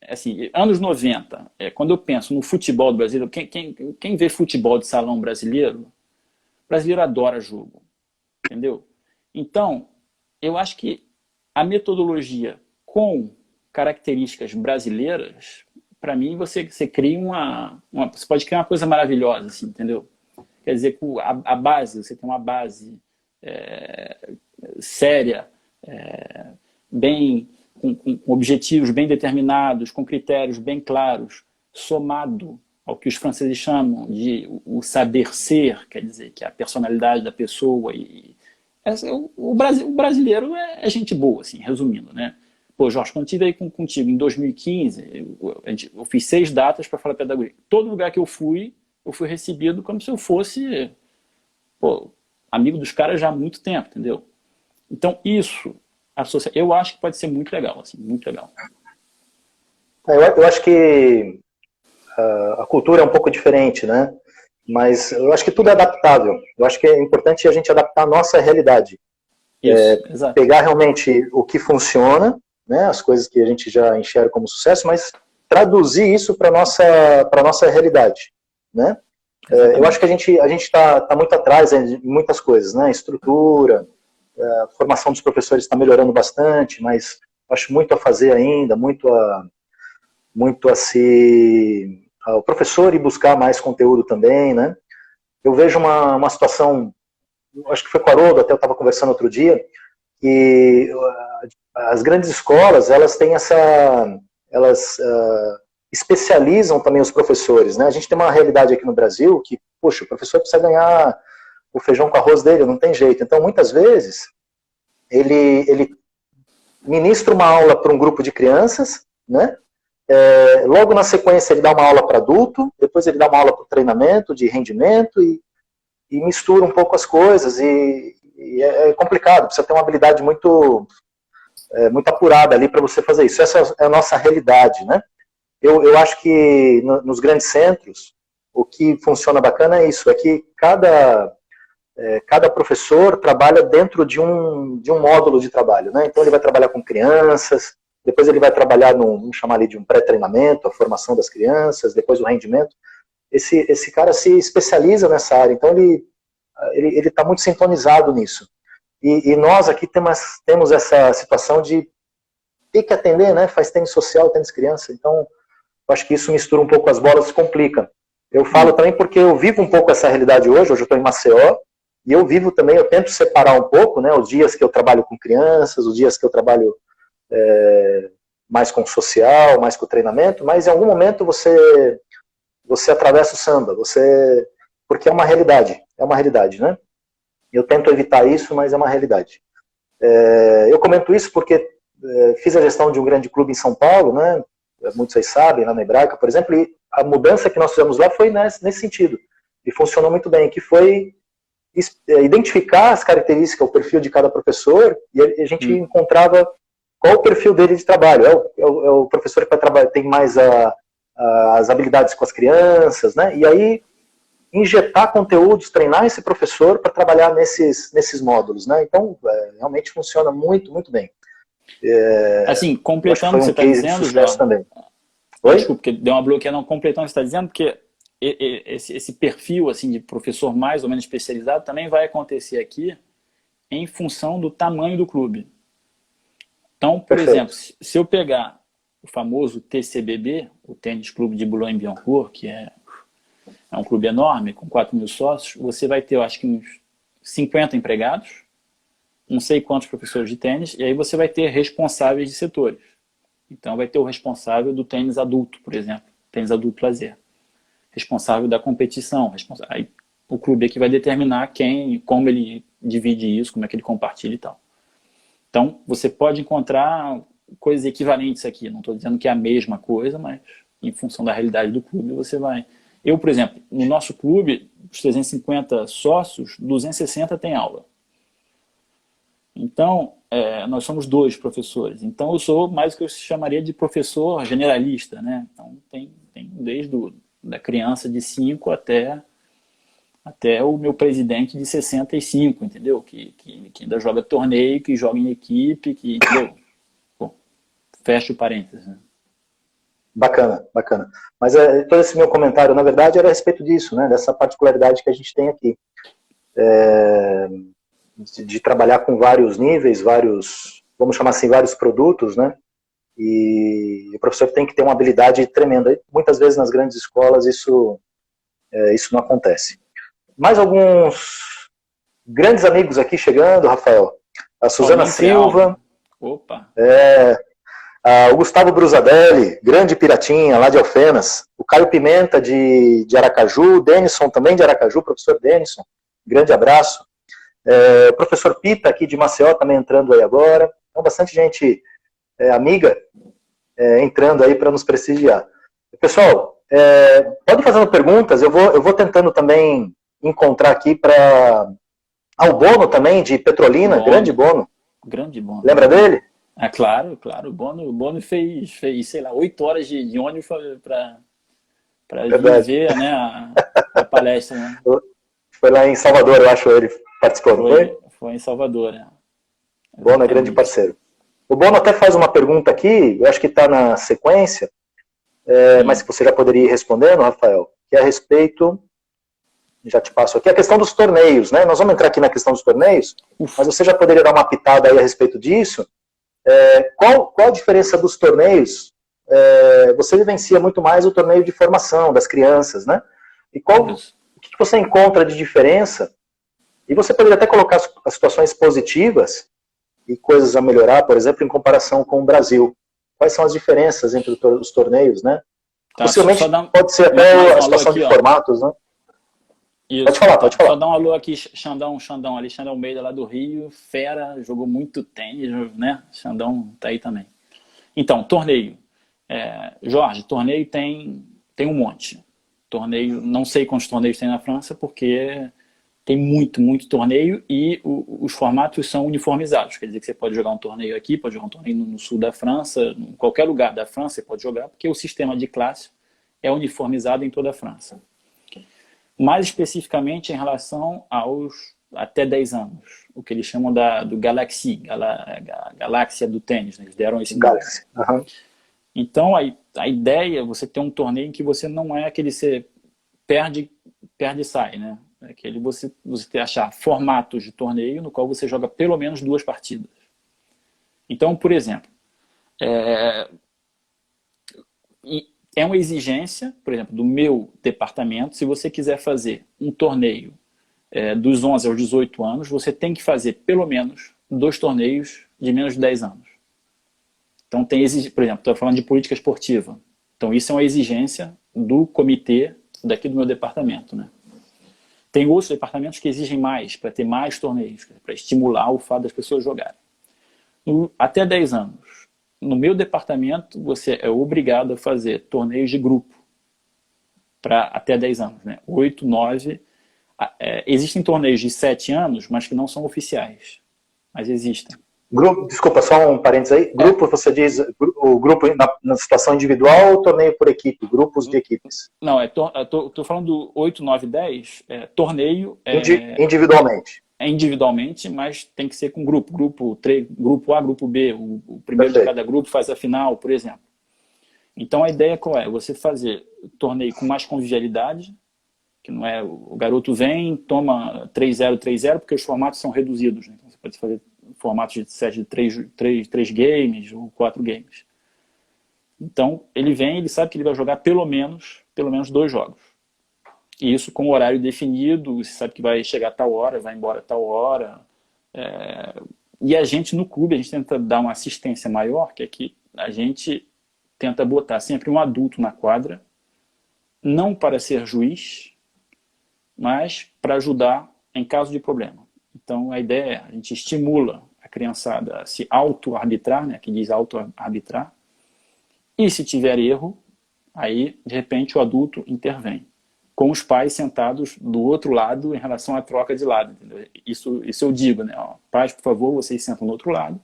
assim, anos 90, quando eu penso no futebol do Brasil, quem vê futebol de salão brasileiro, o brasileiro adora jogo, entendeu? Então, eu acho que a metodologia com características brasileiras, para mim, você cria você pode criar uma coisa maravilhosa, assim, entendeu? Quer dizer, a base, você tem uma base séria, bem, com objetivos bem determinados, com critérios bem claros, somado ao que os franceses chamam de o saber ser, quer dizer, que é a personalidade da pessoa. O brasileiro é gente boa, assim, resumindo, né? Pô, Jorge, quando eu estive aí contigo em 2015, eu fiz 6 datas para falar pedagogia. Todo lugar que eu fui recebido como se eu fosse, pô, amigo dos caras já há muito tempo, entendeu? Então, isso, eu acho que pode ser muito legal, assim, muito legal. Eu acho que a cultura é um pouco diferente, né? Mas eu acho que tudo é adaptável. Eu acho que é importante a gente adaptar a nossa realidade. Isso, exato. Pegar realmente o que funciona, né, as coisas que a gente já enxerga como sucesso, mas traduzir isso para a nossa realidade, né? Eu acho que a gente está muito atrás em muitas coisas, né? Estrutura, a formação dos professores está melhorando bastante, mas acho muito a fazer ainda, muito a se... o professor ir buscar mais conteúdo também, né? Eu vejo uma situação, acho que foi com o Haroldo, até eu estava conversando outro dia, que as grandes escolas, elas têm elas especializam também os professores, né? A gente tem uma realidade aqui no Brasil que, poxa, o professor precisa ganhar o feijão com arroz dele, não tem jeito. Então, muitas vezes, ele ministra uma aula para um grupo de crianças, né? Logo na sequência ele dá uma aula para adulto, depois ele dá uma aula para treinamento, de rendimento, e mistura um pouco as coisas, e é complicado, precisa ter uma habilidade muito apurada ali para você fazer isso. Essa é a nossa realidade, né? Eu acho que nos grandes centros, o que funciona bacana é isso, é que cada professor trabalha dentro de um módulo de trabalho, né? Então ele vai trabalhar com crianças, depois ele vai trabalhar vamos chamar ali de um pré-treinamento, a formação das crianças, depois o rendimento. Esse cara se especializa nessa área, então ele está muito sintonizado nisso. E nós aqui temos essa situação de ter que atender, né? Faz tênis social, tênis criança, então eu acho que isso mistura um pouco as bolas e complica. Eu falo também porque eu vivo um pouco essa realidade hoje eu estou em Maceió, e eu vivo também, eu tento separar um pouco, né, os dias que eu trabalho com crianças, os dias que eu trabalho mais com o social, mais com o treinamento, mas em algum momento você atravessa o samba, porque é uma realidade, né? Eu tento evitar isso, mas é uma realidade. Eu comento isso porque fiz a gestão de um grande clube em São Paulo, né? Muitos aí sabem, lá na Hebraica, por exemplo, e a mudança que nós fizemos lá foi nesse sentido, e funcionou muito bem, que foi identificar as características, o perfil de cada professor, e a gente encontrava qual o perfil dele de trabalho. É o professor que vai trabalhar, tem mais as habilidades com as crianças, né? E aí injetar conteúdos, treinar esse professor para trabalhar nesses módulos, né? Então, realmente funciona muito, muito bem. Assim, completando o que você está dizendo, Jorge, também. Desculpa, porque deu uma bloqueada, não, completando o que você está dizendo, porque esse perfil assim, de professor mais ou menos especializado também vai acontecer aqui em função do tamanho do clube. Então, por exemplo, se eu pegar o famoso TCBB, o Tênis Clube de Boulogne-Billancourt, que é é um clube enorme, com 4.000 sócios, você vai ter, eu acho que uns 50 empregados, não sei quantos professores de tênis, e aí você vai ter responsáveis de setores. Então vai ter o responsável do tênis adulto, por exemplo, tênis adulto lazer. Responsável da competição. Aí o clube é que vai determinar quem, como ele divide isso, como é que ele compartilha e tal. Então você pode encontrar coisas equivalentes aqui. Não estou dizendo que é a mesma coisa, mas em função da realidade do clube você vai... Eu, por exemplo, no nosso clube, os 350 sócios, 260 têm aula. Então, nós somos 2 professores. Então, eu sou mais o que eu chamaria de professor generalista, né? Então, tem desde da criança de 5 até o meu presidente de 65, entendeu? Que ainda joga torneio, que joga em equipe, que... Entendeu? Bom, fecha o parênteses, né? Bacana, bacana. Mas todo esse meu comentário, na verdade, era a respeito disso, né? Dessa particularidade que a gente tem aqui. De trabalhar com vários níveis, vamos chamar assim, vários produtos, né? E o professor tem que ter uma habilidade tremenda. Muitas vezes nas grandes escolas isso não acontece. Mais alguns grandes amigos aqui chegando, Rafael. A Suzana Silva. Opa! O Gustavo Brusadelli, grande piratinha, lá de Alfenas. O Caio Pimenta, de Aracaju. O Denison, também de Aracaju, professor Denison. Grande abraço. O professor Pita, aqui de Maceió, também entrando aí agora. Então, bastante gente amiga entrando aí para nos prestigiar. Pessoal, pode ir fazendo perguntas. Eu vou tentando também encontrar aqui para... o Bono também, de Petrolina. Bono. Grande Bono. Grande Bono. Lembra dele? Claro. O Bono fez, sei lá, 8 horas de ônibus para ver, né, a palestra. Né? Foi lá em Salvador, eu acho, ele participou, não foi? Foi em Salvador, né? Bono é grande parceiro. O Bono até faz uma pergunta aqui, eu acho que está na sequência, mas que você já poderia ir respondendo, Rafael, que é a respeito, já te passo aqui, a questão dos torneios, né? Nós vamos entrar aqui na questão dos torneios, mas você já poderia dar uma pitada aí a respeito disso. Qual a diferença dos torneios? Você vivencia muito mais o torneio de formação das crianças, né? E o que você encontra de diferença? E você poderia até colocar as situações positivas e coisas a melhorar, por exemplo, em comparação com o Brasil. Quais são as diferenças entre os torneios, né? Tá, possivelmente pode ser até a situação de formatos, né? Isso. Pode falar. Só dar um alô aqui, Xandão, Alexandre Almeida lá do Rio, fera, jogou muito tênis, né? Xandão tá aí também. Então, torneio. Jorge, torneio tem um monte. Torneio, não sei quantos torneios tem na França, porque tem muito torneio e os formatos são uniformizados. Quer dizer que você pode jogar um torneio aqui, pode jogar um torneio no sul da França, em qualquer lugar da França você pode jogar, porque o sistema de classe é uniformizado em toda a França. Mais especificamente em relação aos até 10 anos, o que eles chamam do Galaxy, galáxia do tênis, né? Eles deram esse nome. Uhum. Então, a ideia é você ter um torneio em que você não é aquele você perde e sai, né? É aquele você achar formatos de torneio no qual você joga pelo menos 2 partidas. Então, por exemplo, é uma exigência, por exemplo, do meu departamento, se você quiser fazer um torneio dos 11 aos 18 anos, você tem que fazer pelo menos 2 torneios de menos de 10 anos. Então, por exemplo, estou falando de política esportiva. Então, isso é uma exigência do comitê daqui do meu departamento, né? Tem outros departamentos que exigem mais, para ter mais torneios, para estimular o fato das pessoas jogarem. Até 10 anos, no meu departamento, você é obrigado a fazer torneios de grupo para até 10 anos, né? 8, 9. Existem torneios de 7 anos, mas que não são oficiais. Mas existem. Grupo, desculpa, só um parênteses aí. Grupo, você diz o grupo na situação individual ou torneio por equipe? Grupos de equipes? Não, tô falando do 8, 9, 10. Torneio... individualmente. Individualmente, mas tem que ser com grupo. Grupo A, grupo B. O primeiro de cada grupo faz a final, por exemplo. Então a ideia qual é? Você fazer torneio com mais convivialidade, que não é o garoto vem, toma 3-0, 3-0, porque os formatos são reduzidos, né? Então você pode fazer formatos de set de 3 games ou 4 games. Então ele vem, ele sabe que ele vai jogar pelo menos 2 jogos. E isso com horário definido, você sabe que vai chegar a tal hora, vai embora a tal hora. E a gente no clube, a gente tenta dar uma assistência maior, que é que a gente tenta botar sempre um adulto na quadra, não para ser juiz, mas para ajudar em caso de problema. Então a ideia é, a gente estimula a criançada a se auto-arbitrar, né, que diz auto-arbitrar, e se tiver erro, aí de repente o adulto intervém, com os pais sentados do outro lado em relação à troca de lado. Entendeu? Isso eu digo, né? Ó, pais, por favor, vocês sentam do outro lado,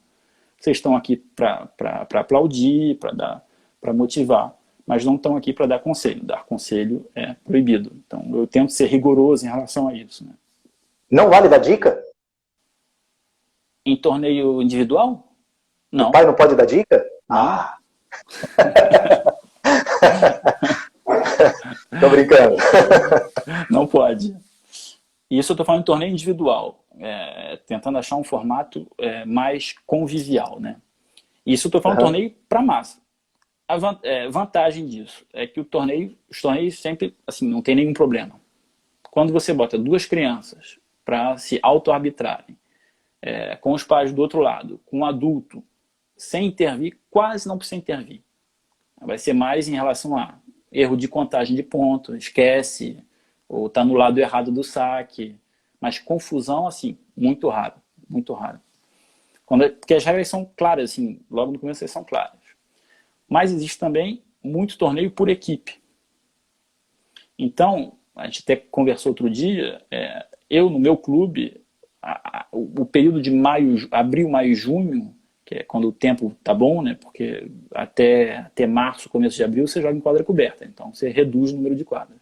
vocês estão aqui para aplaudir, para motivar, mas não estão aqui para dar conselho. Dar conselho é proibido. Então eu tento ser rigoroso em relação a isso. Né? Não vale dar dica? Em torneio individual? Não. O pai não pode dar dica? Não. Ah! Tô brincando. Não pode. Isso eu estou falando em torneio individual, tentando achar um formato mais convivial, né? Isso eu estou falando torneio para massa. A vantagem disso é que os torneios sempre, assim, não tem nenhum problema. Quando você bota duas crianças para se auto-arbitrarem, com os pais do outro lado, com um adulto, sem intervir, quase não precisa intervir. Vai ser mais em relação a erro de contagem de pontos, esquece, ou está no lado errado do saque. Mas confusão, assim, muito raro. Muito raro. Porque as regras são claras, assim, logo no começo elas são claras. Mas existe também muito torneio por equipe. Então, a gente até conversou outro dia, eu no meu clube, o período de abril, maio e junho, que é quando o tempo tá bom, né? Porque até março, começo de abril, você joga em quadra coberta. Então, você reduz o número de quadras.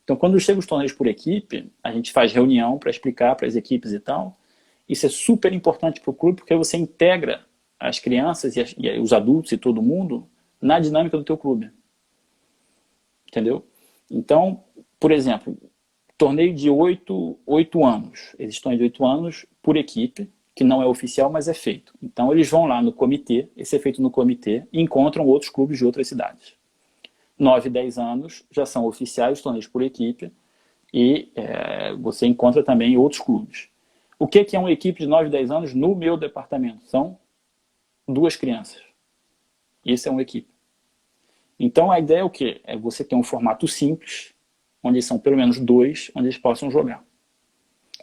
Então, quando chegam os torneios por equipe, a gente faz reunião para explicar para as equipes e tal. Isso é super importante para o clube, porque você integra as crianças e os adultos e todo mundo na dinâmica do teu clube. Entendeu? Então, por exemplo, torneio de 8 anos. Eles estão de 8 anos por equipe, que não é oficial, mas é feito. Então, eles vão lá no comitê, esse é feito no comitê, e encontram outros clubes de outras cidades. 9 e 10 anos já são oficiais, torneios por equipe, e você encontra também outros clubes. O que é uma equipe de 9 e 10 anos no meu departamento? São 2 crianças. Isso é uma equipe. Então a ideia é o quê? É você ter um formato simples, onde são pelo menos 2, onde eles possam jogar.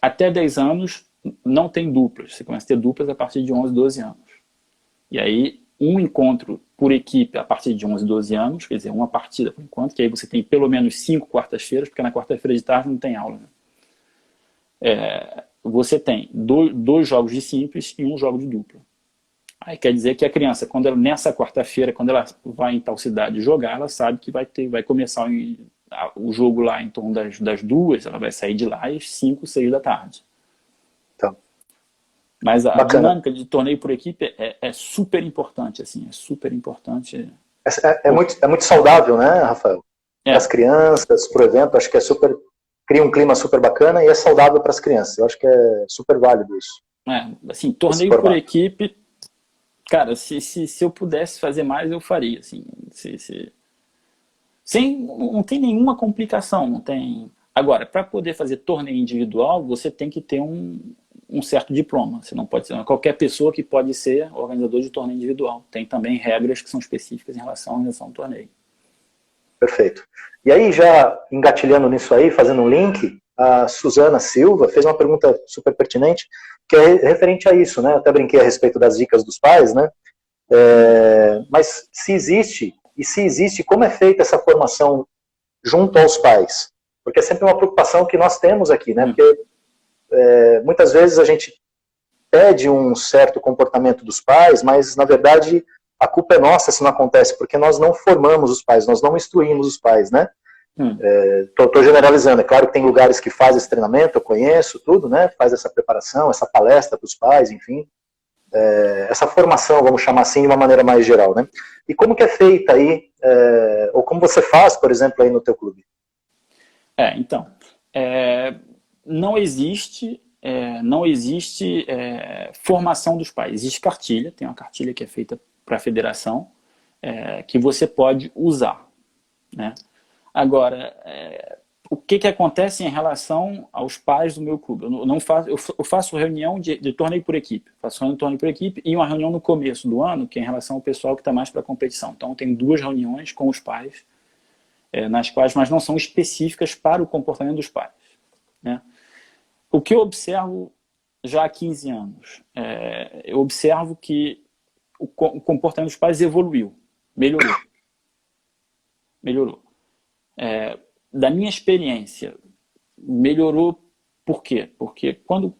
Até 10 anos não tem duplas. Você começa a ter duplas a partir de 11, 12 anos. E aí um encontro por equipe a partir de 11, 12 anos, quer dizer, uma partida por enquanto, que aí você tem pelo menos 5 quartas-feiras, porque na quarta-feira de tarde não tem aula. Né? Você tem 2 jogos de simples e um jogo de dupla. Aí quer dizer que a criança, nessa quarta-feira, quando ela vai em tal cidade jogar, ela sabe que vai começar o jogo lá em torno das 2, ela vai sair de lá às 5, 6 da tarde. Então, mas a bacana. dinâmica de torneio por equipe é super importante, assim, é super importante. É muito saudável, né, Rafael? Para as crianças, para o evento, acho que cria um clima super bacana e é saudável para as crianças. Eu acho que é super válido isso. Assim, torneio por equipe, cara, se eu pudesse fazer mais, eu faria, assim, não tem nenhuma complicação, não tem. Agora, para poder fazer torneio individual, você tem que ter um certo diploma. Você não pode ser qualquer pessoa que pode ser organizador de torneio individual. Tem também regras que são específicas em relação à organização do torneio. Perfeito. E aí, já engatilhando nisso aí, fazendo um link, a Suzana Silva fez uma pergunta super pertinente, que é referente a isso, né? Eu até brinquei a respeito das dicas dos pais, né? Mas se existe, como é feita essa formação junto aos pais? Porque é sempre uma preocupação que nós temos aqui, né? Porque muitas vezes a gente pede um certo comportamento dos pais, mas na verdade a culpa é nossa se não acontece, porque nós não formamos os pais, nós não instruímos os pais, né? Estou generalizando, é claro que tem lugares que fazem esse treinamento, eu conheço tudo, né? Faz essa preparação, essa palestra para os pais, enfim. Essa formação, vamos chamar assim, de uma maneira mais geral, né? E como que é feita aí, ou como você faz, por exemplo, aí no teu clube? Então, não existe formação dos pais. Existe cartilha, tem uma cartilha que é feita para a federação, que você pode usar, né? Agora, o que acontece em relação aos pais do meu clube? Eu não faço, eu faço reunião de torneio por equipe. Faço reunião de torneio por equipe e uma reunião no começo do ano, que é em relação ao pessoal que está mais para a competição. Então, tem 2 reuniões com os pais, nas quais, mas não são específicas para o comportamento dos pais, né? O que eu observo já há 15 anos, eu observo que o comportamento dos pais evoluiu, melhorou. Da minha experiência, melhorou por quê? Porque quando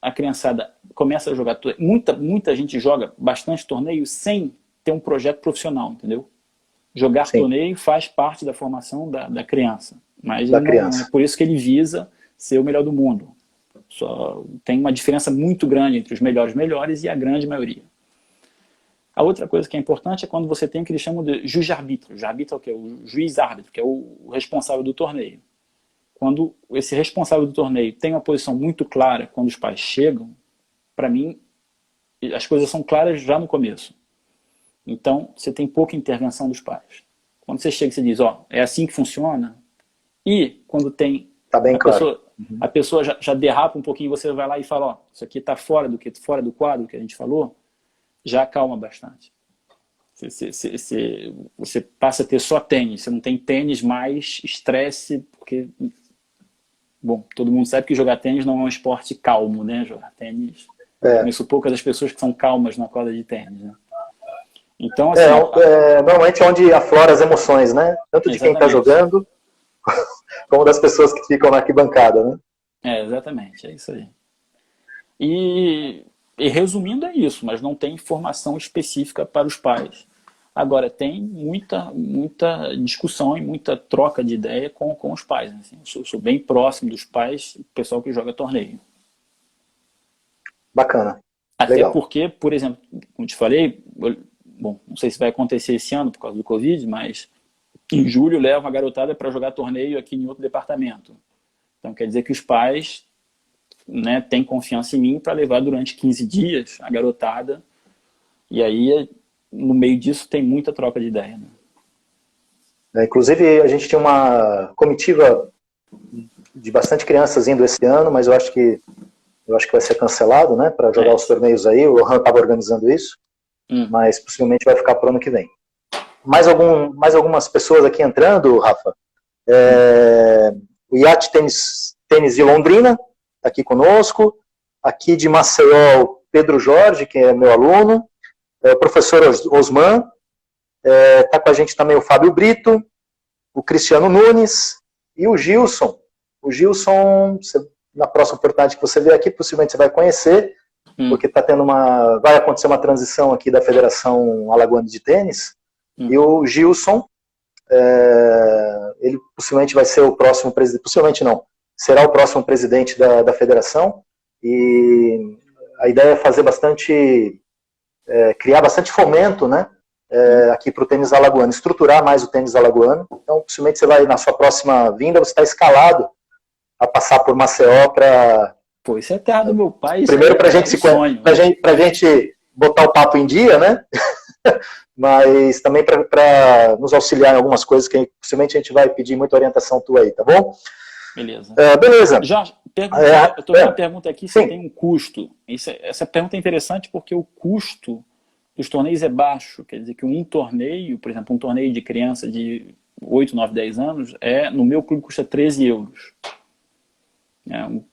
a criançada começa a jogar, muita gente joga bastante torneio sem ter um projeto profissional, entendeu? Jogar Sim. Torneio faz parte da formação da criança, mas Da não criança. é por isso que ele visa ser o melhor do mundo. Só tem uma diferença muito grande entre os melhores e a grande maioria. A outra coisa que é importante é quando você tem o que eles chamam de juiz-árbitro. O juiz-árbitro é o quê? O juiz-árbitro, que é o responsável do torneio. Quando esse responsável do torneio tem uma posição muito clara quando os pais chegam, para mim, as coisas são claras já no começo. Então, você tem pouca intervenção dos pais. Quando você chega e você diz, ó, é assim que funciona, e quando tem Tá bem claro. a pessoa já derrapa um pouquinho, você vai lá e fala, ó, isso aqui está fora do quadro que a gente falou, já acalma bastante. Você passa a ter só tênis, você não tem tênis mais estresse, porque, bom, todo mundo sabe que jogar tênis não é um esporte calmo, né? Jogar tênis, conheço poucas das pessoas que são calmas na quadra de tênis, né? Então, assim, normalmente é onde aflora as emoções, né? Tanto de quem está jogando, como das pessoas que ficam na arquibancada, né? Exatamente, é isso aí. E resumindo é isso, mas não tem informação específica para os pais. Agora, tem muita discussão e muita troca de ideia com os pais. Assim. Eu sou bem próximo dos pais, do pessoal que joga torneio. Bacana. Até Legal. porque, por exemplo, como te falei, bom, não sei se vai acontecer esse ano por causa do Covid, mas em julho leva uma garotada para jogar torneio aqui em outro departamento. Então quer dizer que os pais, né, têm confiança em mim para levar durante 15 dias a garotada. E aí, no meio disso, tem muita troca de ideia. Né? Inclusive, a gente tinha uma comitiva de bastante crianças indo esse ano, mas eu acho que vai ser cancelado, né, para jogar os torneios aí. O Lohan estava organizando isso, mas possivelmente vai ficar para o ano que vem. Mais algumas pessoas aqui entrando, Rafa. O Yacht Tênis de Londrina, está aqui conosco. Aqui de Maceió, Pedro Jorge, que é meu aluno. O professor Osman. Está com a gente também o Fábio Brito, o Cristiano Nunes e o Gilson. O Gilson, na próxima oportunidade que você vier aqui, possivelmente você vai conhecer, porque vai acontecer uma transição aqui da Federação Alagoana de Tênis. E o Gilson, ele possivelmente vai ser o próximo presidente, possivelmente não, será o próximo presidente da federação, e a ideia é fazer criar bastante fomento, né, aqui para o tênis alagoano, estruturar mais o tênis alagoano. Então, possivelmente você vai, na sua próxima vinda, você está escalado a passar por Maceió para... Pô, isso é terra do meu pai. Primeiro para a gente botar o papo em dia, né? Mas também para nos auxiliar em algumas coisas que possivelmente a gente vai pedir muita orientação tua aí, tá bom? Beleza. Beleza. Jorge, eu estou vendo uma pergunta aqui se tem um custo. Essa pergunta é interessante porque o custo dos torneios é baixo. Quer dizer que um torneio, por exemplo, um torneio de criança de 8, 9, 10 anos, no meu clube custa 13 euros.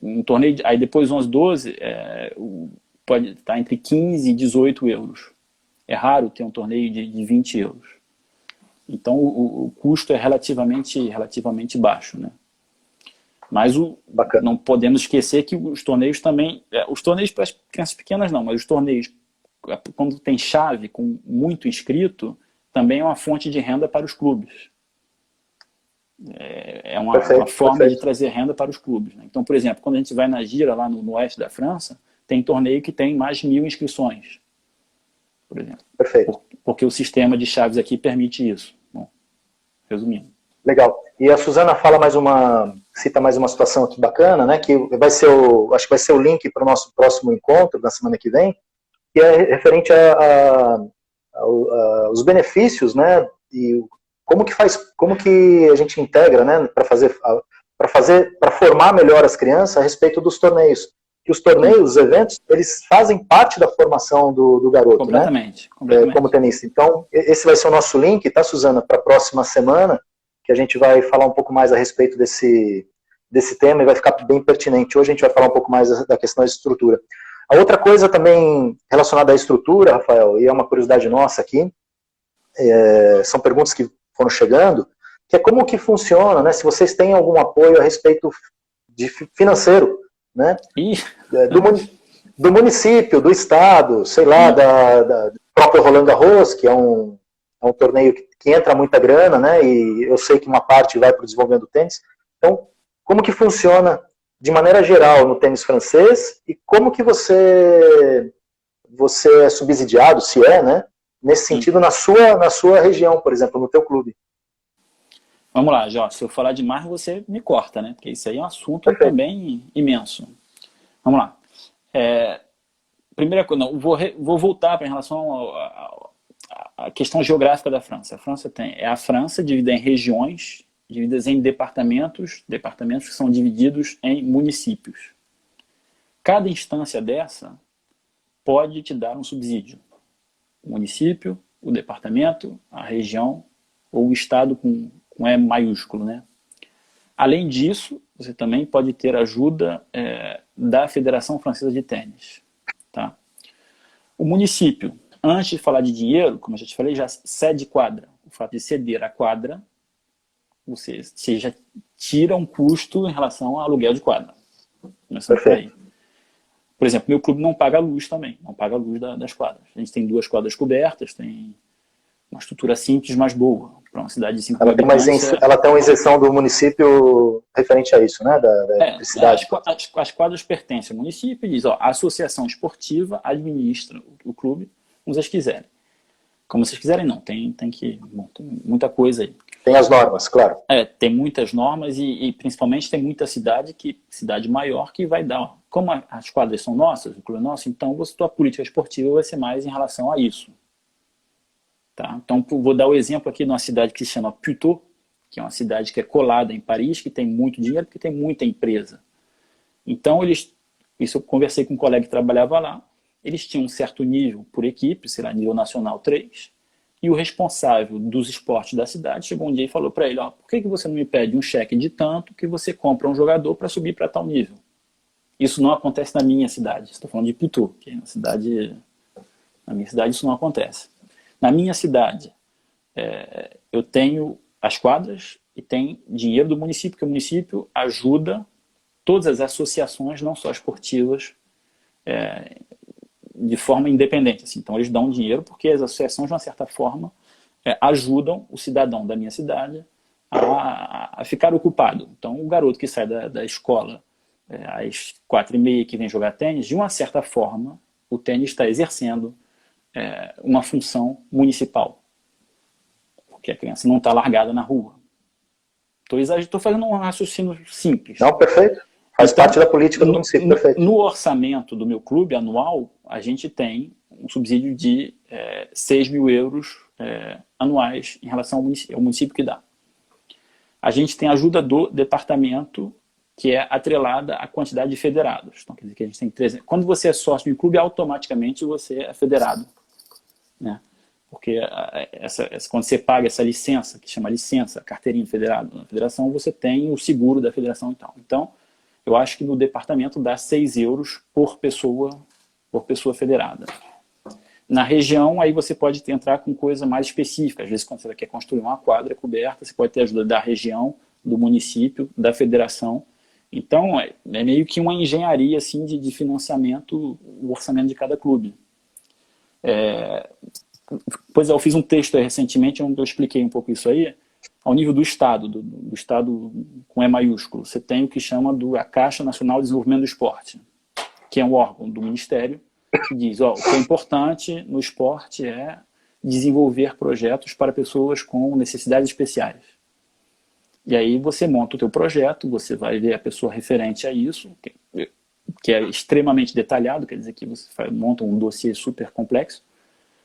Um torneio, aí depois 11, 12, pode estar entre 15 e 18 euros. É raro ter um torneio de 20 euros. Então o custo é relativamente baixo, né? Mas não podemos esquecer que os torneios também... os torneios para as crianças pequenas não, mas os torneios, quando tem chave com muito inscrito, também é uma fonte de renda para os clubes. É uma forma de trazer renda para os clubes, né? Então, por exemplo, quando a gente vai na gira lá no oeste da França, tem torneio que tem mais de 1000 inscrições, por exemplo. Perfeito. Porque o sistema de chaves aqui permite isso. Bom, resumindo. Legal. E a Suzana cita mais uma situação aqui bacana, né? Que acho que vai ser o link para o nosso próximo encontro na semana que vem, que é referente aos benefícios, né? E como que a gente integra, né? Para fazer para formar melhor as crianças a respeito dos torneios. Que os torneios, os eventos, eles fazem parte da formação do garoto, completamente, né? completamente. Como tenista. Então, esse vai ser o nosso link, tá, Suzana, para a próxima semana, que a gente vai falar um pouco mais a respeito desse tema e vai ficar bem pertinente. Hoje a gente vai falar um pouco mais da questão da estrutura. A outra coisa também relacionada à estrutura, Rafael, e é uma curiosidade nossa aqui, são perguntas que foram chegando, que é como que funciona, né? Se vocês têm algum apoio a respeito de financeiro, né? Do município, do estado, sei lá, do próprio Roland Garros, que é um torneio que entra muita grana, né? E eu sei que uma parte vai para o desenvolvimento do tênis. Então, como que funciona de maneira geral no tênis francês e como que você é subsidiado, se é, né? Nesse sentido, na sua região, por exemplo, no teu clube. Vamos lá, Jó. Se eu falar demais, você me corta, né? Porque isso aí é um assunto também imenso. Vamos lá. Primeira coisa, não, vou voltar para em relação à questão geográfica da França. A França é a França dividida em regiões, divididas em departamentos que são divididos em municípios. Cada instância dessa pode te dar um subsídio. O município, o departamento, a região ou o estado com E maiúsculo, né? Além disso, você também pode ter ajuda da Federação Francesa de Tênis. Tá? O município, antes de falar de dinheiro, como eu já te falei, já cede quadra. O fato de ceder a quadra, você já tira um custo em relação ao aluguel de quadra. Começando por aí. Por exemplo, meu clube não paga luz também, não paga a luz das quadras. A gente tem 2 quadras cobertas, tem uma estrutura simples, mas boa. Para uma cidade de 5 mil habitantes... Ela tem uma isenção do município referente a isso, né? Da eletricidade. As quadras pertencem ao município e diz, ó, a associação esportiva administra o clube, como vocês quiserem. Como vocês quiserem, não. Tem que... Bom, tem muita coisa aí. Tem as normas, claro. Tem muitas normas e principalmente tem muita cidade maior que vai dar... Ó, como as quadras são nossas, o clube é nosso, então a tua política esportiva vai ser mais em relação a isso. Tá? Então, vou dar o exemplo aqui de uma cidade que se chama Puteaux, que é uma cidade que é colada em Paris, que tem muito dinheiro, porque tem muita empresa. Então, isso eu conversei com um colega que trabalhava lá, eles tinham um certo nível por equipe, sei lá, nível nacional 3, e o responsável dos esportes da cidade chegou um dia e falou para ele, ó, por que você não me pede um cheque de tanto que você compra um jogador para subir para tal nível? Isso não acontece na minha cidade, estou falando de Puteaux, que é uma cidade... Na minha cidade isso não acontece. Na minha cidade, eu tenho as quadras e tem dinheiro do município, porque o município ajuda todas as associações, não só esportivas, de forma independente. Assim. Então, eles dão dinheiro porque as associações, de uma certa forma, ajudam o cidadão da minha cidade a ficar ocupado. Então, o garoto que sai da escola às 4h30 que vem jogar tênis, de uma certa forma, o tênis está exercendo uma função municipal. Porque a criança não está largada na rua. Estou fazendo um raciocínio simples. Não, perfeito. Faz parte da política do município, perfeito. No orçamento do meu clube anual, a gente tem um subsídio de 6 mil euros anuais em relação ao município que dá. A gente tem ajuda do departamento, que é atrelada à quantidade de federados. Então, quer dizer que a gente tem 300. Quando você é sócio de um clube, automaticamente você é federado. Né? Porque quando você paga essa licença, que chama licença, carteirinha federado na federação, você tem o seguro da federação e tal. Então, eu acho que no departamento dá 6 euros por pessoa federada. Na região, aí você pode entrar com coisa mais específica. Às vezes, quando você quer construir uma quadra coberta, você pode ter ajuda da região, do município, da federação. Então, é meio que uma engenharia assim, de financiamento, o orçamento de cada clube. Pois eu fiz um texto recentemente onde eu expliquei um pouco isso aí. Ao nível do Estado, do Estado com E maiúsculo, você tem o que chama a Caixa Nacional de Desenvolvimento do Esporte, que é um órgão do Ministério que diz, ó, o que é importante no esporte é desenvolver projetos para pessoas com necessidades especiais. E aí você monta o teu projeto, você vai ver a pessoa referente a isso, que é extremamente detalhado, quer dizer que você monta um dossiê super complexo,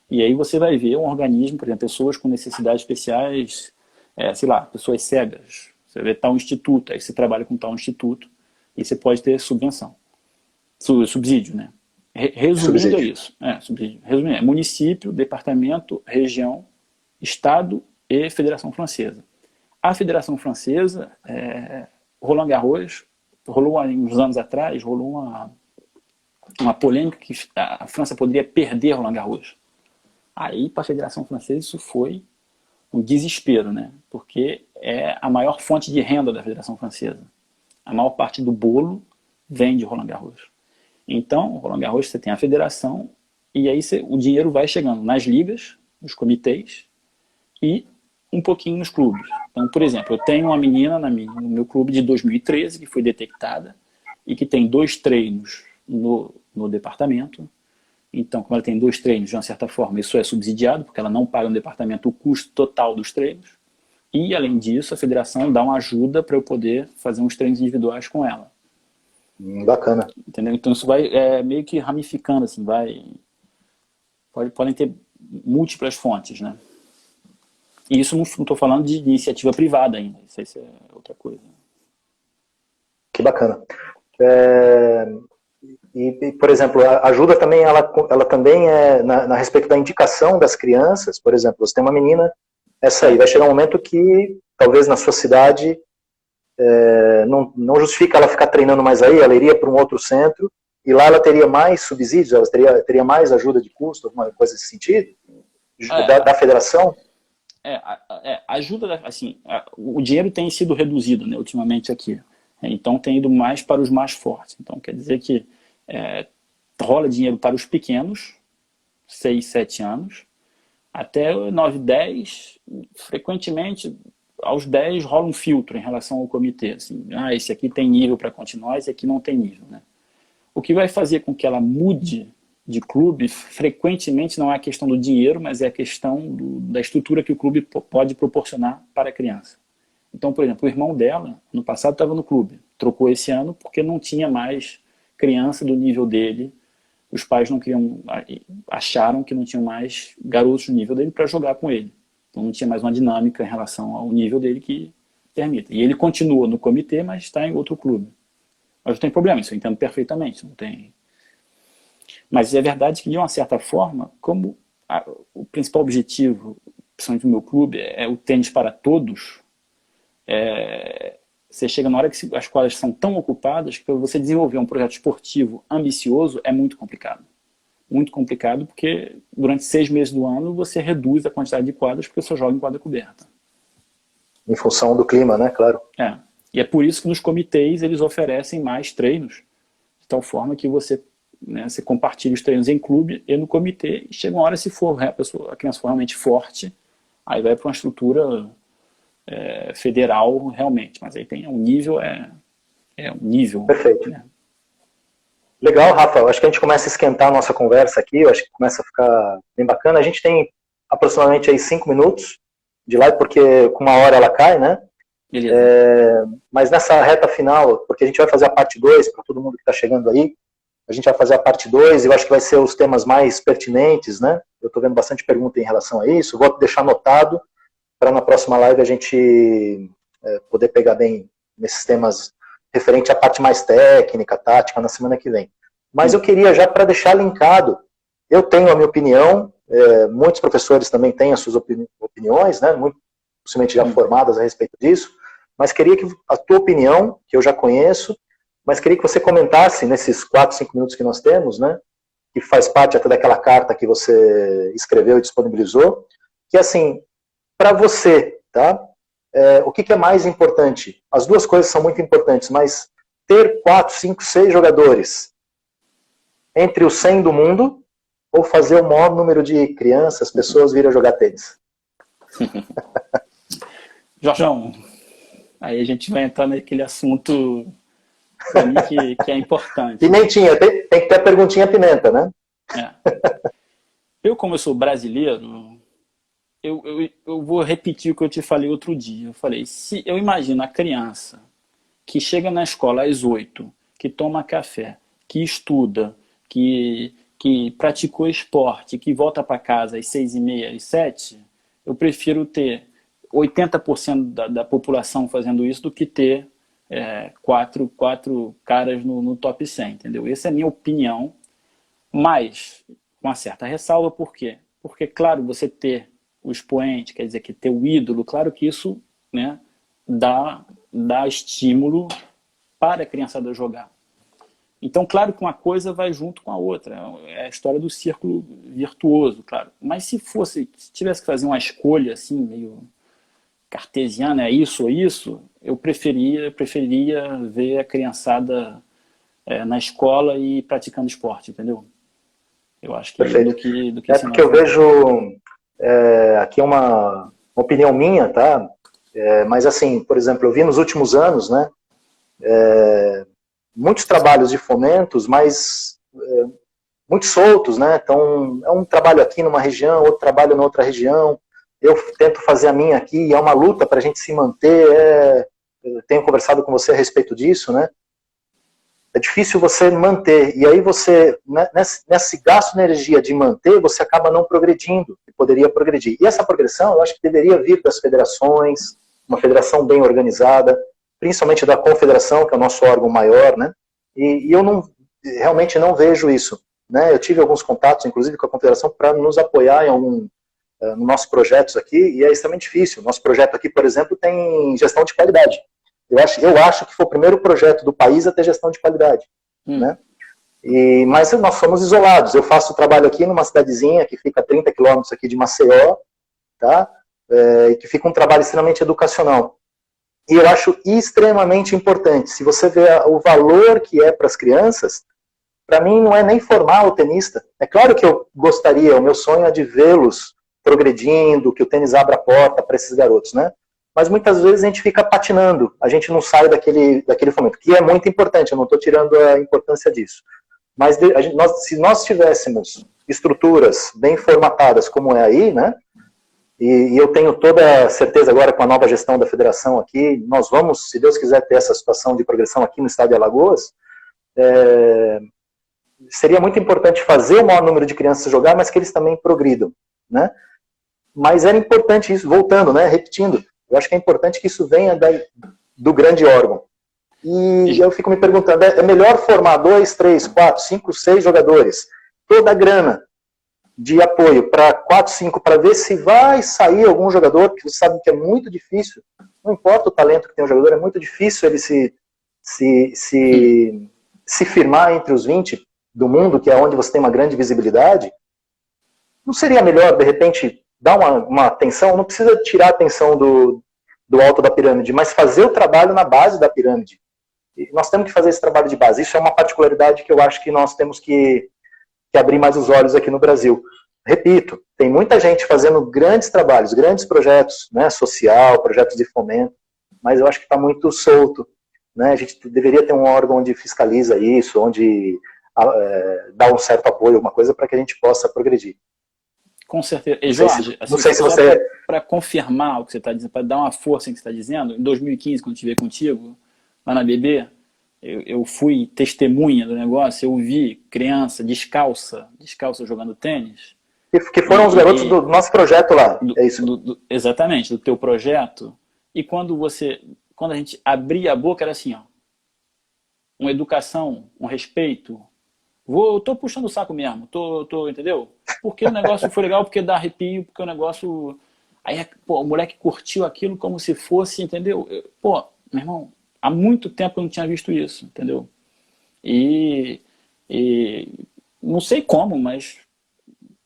e aí você vai ver um organismo, por exemplo, pessoas com necessidades especiais, sei lá, pessoas cegas, Você vê tal instituto, aí você trabalha com tal instituto e você pode ter subvenção. Subsídio, né? Resumindo é Subsídio. isso. Subsídio. Resumindo, é município, departamento, região, estado e Federação Francesa. A Federação Francesa, Roland Garros, rolou uns anos atrás, rolou uma polêmica que a França poderia perder Roland Garros. Aí, para a Federação Francesa, isso foi um desespero, né? Porque é a maior fonte de renda da Federação Francesa. A maior parte do bolo vem de Roland Garros. Então, Roland Garros, você tem a federação e aí o dinheiro vai chegando nas ligas, nos comitês e um pouquinho nos clubes. Então, por exemplo, eu tenho uma menina no meu clube de 2013 que foi detectada e que tem 2 treinos no departamento. Então, como ela tem 2 treinos, de uma certa forma, isso é subsidiado, porque ela não paga no departamento o custo total dos treinos. E, além disso, a federação dá uma ajuda para eu poder fazer uns treinos individuais com ela. Bacana. Entendeu? Então, isso vai meio que ramificando, assim, podem ter múltiplas fontes, né? E isso não estou falando de iniciativa privada ainda, isso é outra coisa. Que bacana. E, por exemplo, a ajuda também, ela também é na respeito da indicação das crianças. Por exemplo, você tem uma menina, essa aí, vai chegar um momento que, talvez na sua cidade, não justifica ela ficar treinando mais aí, ela iria para um outro centro, e lá ela teria mais subsídios, ela teria mais ajuda de custo, alguma coisa nesse sentido, da federação? Ajuda, assim, o dinheiro tem sido reduzido, né, ultimamente aqui. Então tem ido mais para os mais fortes. Então quer dizer que rola dinheiro para os pequenos, 6, 7 anos, até 9, 10, frequentemente aos 10 rola um filtro em relação ao comitê. Assim, esse aqui tem nível para continuar, esse aqui não tem nível, né? O que vai fazer com que ela mude de clube, frequentemente não é a questão do dinheiro, mas é a questão da estrutura que o clube pode proporcionar para a criança. Então, por exemplo, o irmão dela, no passado estava no clube, trocou esse ano porque não tinha mais criança do nível dele, os pais não queriam, acharam que não tinham mais garotos do nível dele para jogar com ele. Então não tinha mais uma dinâmica em relação ao nível dele que permita. E ele continua no comitê, mas está em outro clube. Mas não tem problema, isso eu entendo perfeitamente, não tem. Mas é verdade que, de uma certa forma, como o principal objetivo, principalmente do meu clube, é o tênis para todos, você chega na hora que as quadras são tão ocupadas que para você desenvolver um projeto esportivo ambicioso é muito complicado. Muito complicado porque durante 6 meses do ano você reduz a quantidade de quadras porque você joga em quadra coberta. Em função do clima, né? Claro. E é por isso que nos comitês eles oferecem mais treinos, de tal forma que você compartilha os treinos em clube e no comitê, e chega uma hora, se for a criança for realmente forte, aí vai para uma estrutura federal realmente, mas aí tem um nível, um nível. Perfeito. Né? Legal, Rafa, eu acho que a gente começa a esquentar a nossa conversa aqui, eu acho que começa a ficar bem bacana. A gente tem aproximadamente aí 5 minutos de live, porque com 1 hora ela cai, né? Mas nessa reta final, porque a gente vai fazer a parte 2, para todo mundo que está chegando aí, a gente vai fazer a parte 2, e eu acho que vai ser os temas mais pertinentes, né? Eu estou vendo bastante pergunta em relação a isso, vou deixar anotado para na próxima live a gente poder pegar bem nesses temas referente à parte mais técnica, tática, na semana que vem. Mas eu queria já, para deixar linkado, eu tenho a minha opinião, muitos professores também têm as suas opiniões, né? Muito possivelmente já formadas a respeito disso, mas queria que a tua opinião, que eu já conheço, mas queria que você comentasse nesses 4, 5 minutos que nós temos, né? Que faz parte até daquela carta que você escreveu e disponibilizou, que assim, para você, tá? O que é mais importante? As duas coisas são muito importantes, mas ter 4, 5, 6 jogadores entre os 100 do mundo ou fazer o maior número de crianças, pessoas virem jogar tênis? Jorjão, aí a gente vai entrar naquele assunto que é importante. Pimentinha, tem que ter a perguntinha pimenta, né? Como eu sou brasileiro, eu vou repetir o que eu te falei outro dia. Eu falei, se eu imagino a criança que chega na escola às 8, que toma café, que estuda, que praticou esporte, que volta para casa às 6h30, às 7, eu prefiro ter 80% da população fazendo isso do que ter quatro caras no top 100, entendeu? Essa é a minha opinião, mas com uma certa ressalva. Por quê? Porque, claro, você ter o expoente, quer dizer, que ter o ídolo, claro que isso, né, dá estímulo para a criançada jogar. Então, claro que uma coisa vai junto com a outra. É a história do círculo virtuoso, claro. Mas se tivesse que fazer uma escolha assim, meio cartesiana, é isso ou isso, eu preferiria ver a criançada na escola e praticando esporte, entendeu? Eu acho que Perfeito. do que porque eu vejo aqui uma opinião minha, tá? Mas assim, por exemplo, eu vi nos últimos anos, né, muitos trabalhos de fomentos, mas muito soltos, né? Então, é um trabalho aqui numa região, outro trabalho na outra região. Eu tento fazer a minha aqui, é uma luta para a gente se manter. Eu tenho conversado com você a respeito disso, né? É difícil você manter, e aí você, nesse gasto de energia de manter, você acaba não progredindo, e poderia progredir. E essa progressão, eu acho que deveria vir das federações, uma federação bem organizada, principalmente da confederação, que é o nosso órgão maior, né? E eu realmente não vejo isso, né? Eu tive alguns contatos, inclusive com a confederação, para nos apoiar em nos nossos projetos aqui, e é extremamente difícil. Nosso projeto aqui, por exemplo, tem gestão de qualidade. Eu acho que foi o primeiro projeto do país a ter gestão de qualidade, né? Mas nós somos isolados. Eu faço trabalho aqui numa cidadezinha que fica a 30 quilômetros aqui de Maceió, tá? E que fica um trabalho extremamente educacional. E eu acho extremamente importante. Se você vê o valor que é para as crianças, para mim não é nem formar o tenista. É claro que eu gostaria, o meu sonho é de vê-los progredindo, que o tênis abra a porta para esses garotos, né? Mas muitas vezes a gente fica patinando, a gente não sai daquele fomento, que é muito importante, eu não estou tirando a importância disso. Mas se nós tivéssemos estruturas bem formatadas como é aí, né? E eu tenho toda a certeza agora com a nova gestão da federação aqui, nós vamos, se Deus quiser, ter essa situação de progressão aqui no estado de Alagoas. Seria muito importante fazer o maior número de crianças jogar, mas que eles também progridam, né? Mas era importante isso, voltando, né? Repetindo, eu acho que é importante que isso venha do grande órgão. E eu fico me perguntando, é melhor formar 2, 3, 4, 5, 6 jogadores, toda a grana de apoio para 4, 5, para ver se vai sair algum jogador, que você sabe que é muito difícil, não importa o talento que tem um jogador, é muito difícil ele se firmar entre os 20 do mundo, que é onde você tem uma grande visibilidade. Não seria melhor, de repente, dar uma atenção, não precisa tirar a atenção do alto da pirâmide, mas fazer o trabalho na base da pirâmide. E nós temos que fazer esse trabalho de base. Isso é uma particularidade que eu acho que nós temos que abrir mais os olhos aqui no Brasil. Repito, tem muita gente fazendo grandes trabalhos, grandes projetos, né, social, projetos de fomento, mas eu acho que está muito solto, né? A gente deveria ter um órgão onde fiscaliza isso, onde dá um certo apoio, alguma coisa, para que a gente possa progredir. Com certeza. E Jorge, não sei se você... Para confirmar o que você está dizendo, para dar uma força em que você está dizendo, em 2015, quando eu estive contigo, lá na BB, eu fui testemunha do negócio, eu vi criança descalça jogando tênis. Que foram os garotos do nosso projeto lá, é isso. Exatamente, do teu projeto. E quando a gente abria a boca, era assim, ó, uma educação, um respeito. Tô puxando o saco mesmo, entendeu? Porque o negócio foi legal, porque dá arrepio, porque o negócio... Aí, o moleque curtiu aquilo como se fosse, entendeu? Meu irmão, há muito tempo eu não tinha visto isso, entendeu? E não sei como, mas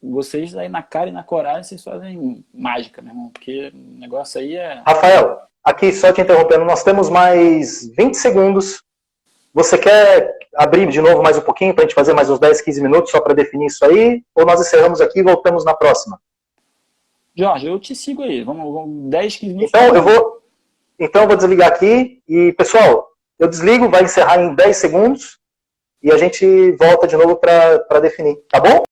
vocês aí na cara e na coragem, vocês fazem mágica, meu irmão, porque o negócio aí é... Rafael, aqui só te interrompendo, nós temos mais 20 segundos. Você quer abrir de novo mais um pouquinho para a gente fazer mais uns 10, 15 minutos só para definir isso aí? Ou nós encerramos aqui e voltamos na próxima? Jorge, eu te sigo aí. Vamos 10, 15 minutos. Então eu vou desligar aqui. E, pessoal, eu desligo, vai encerrar em 10 segundos. E a gente volta de novo para definir. Tá bom?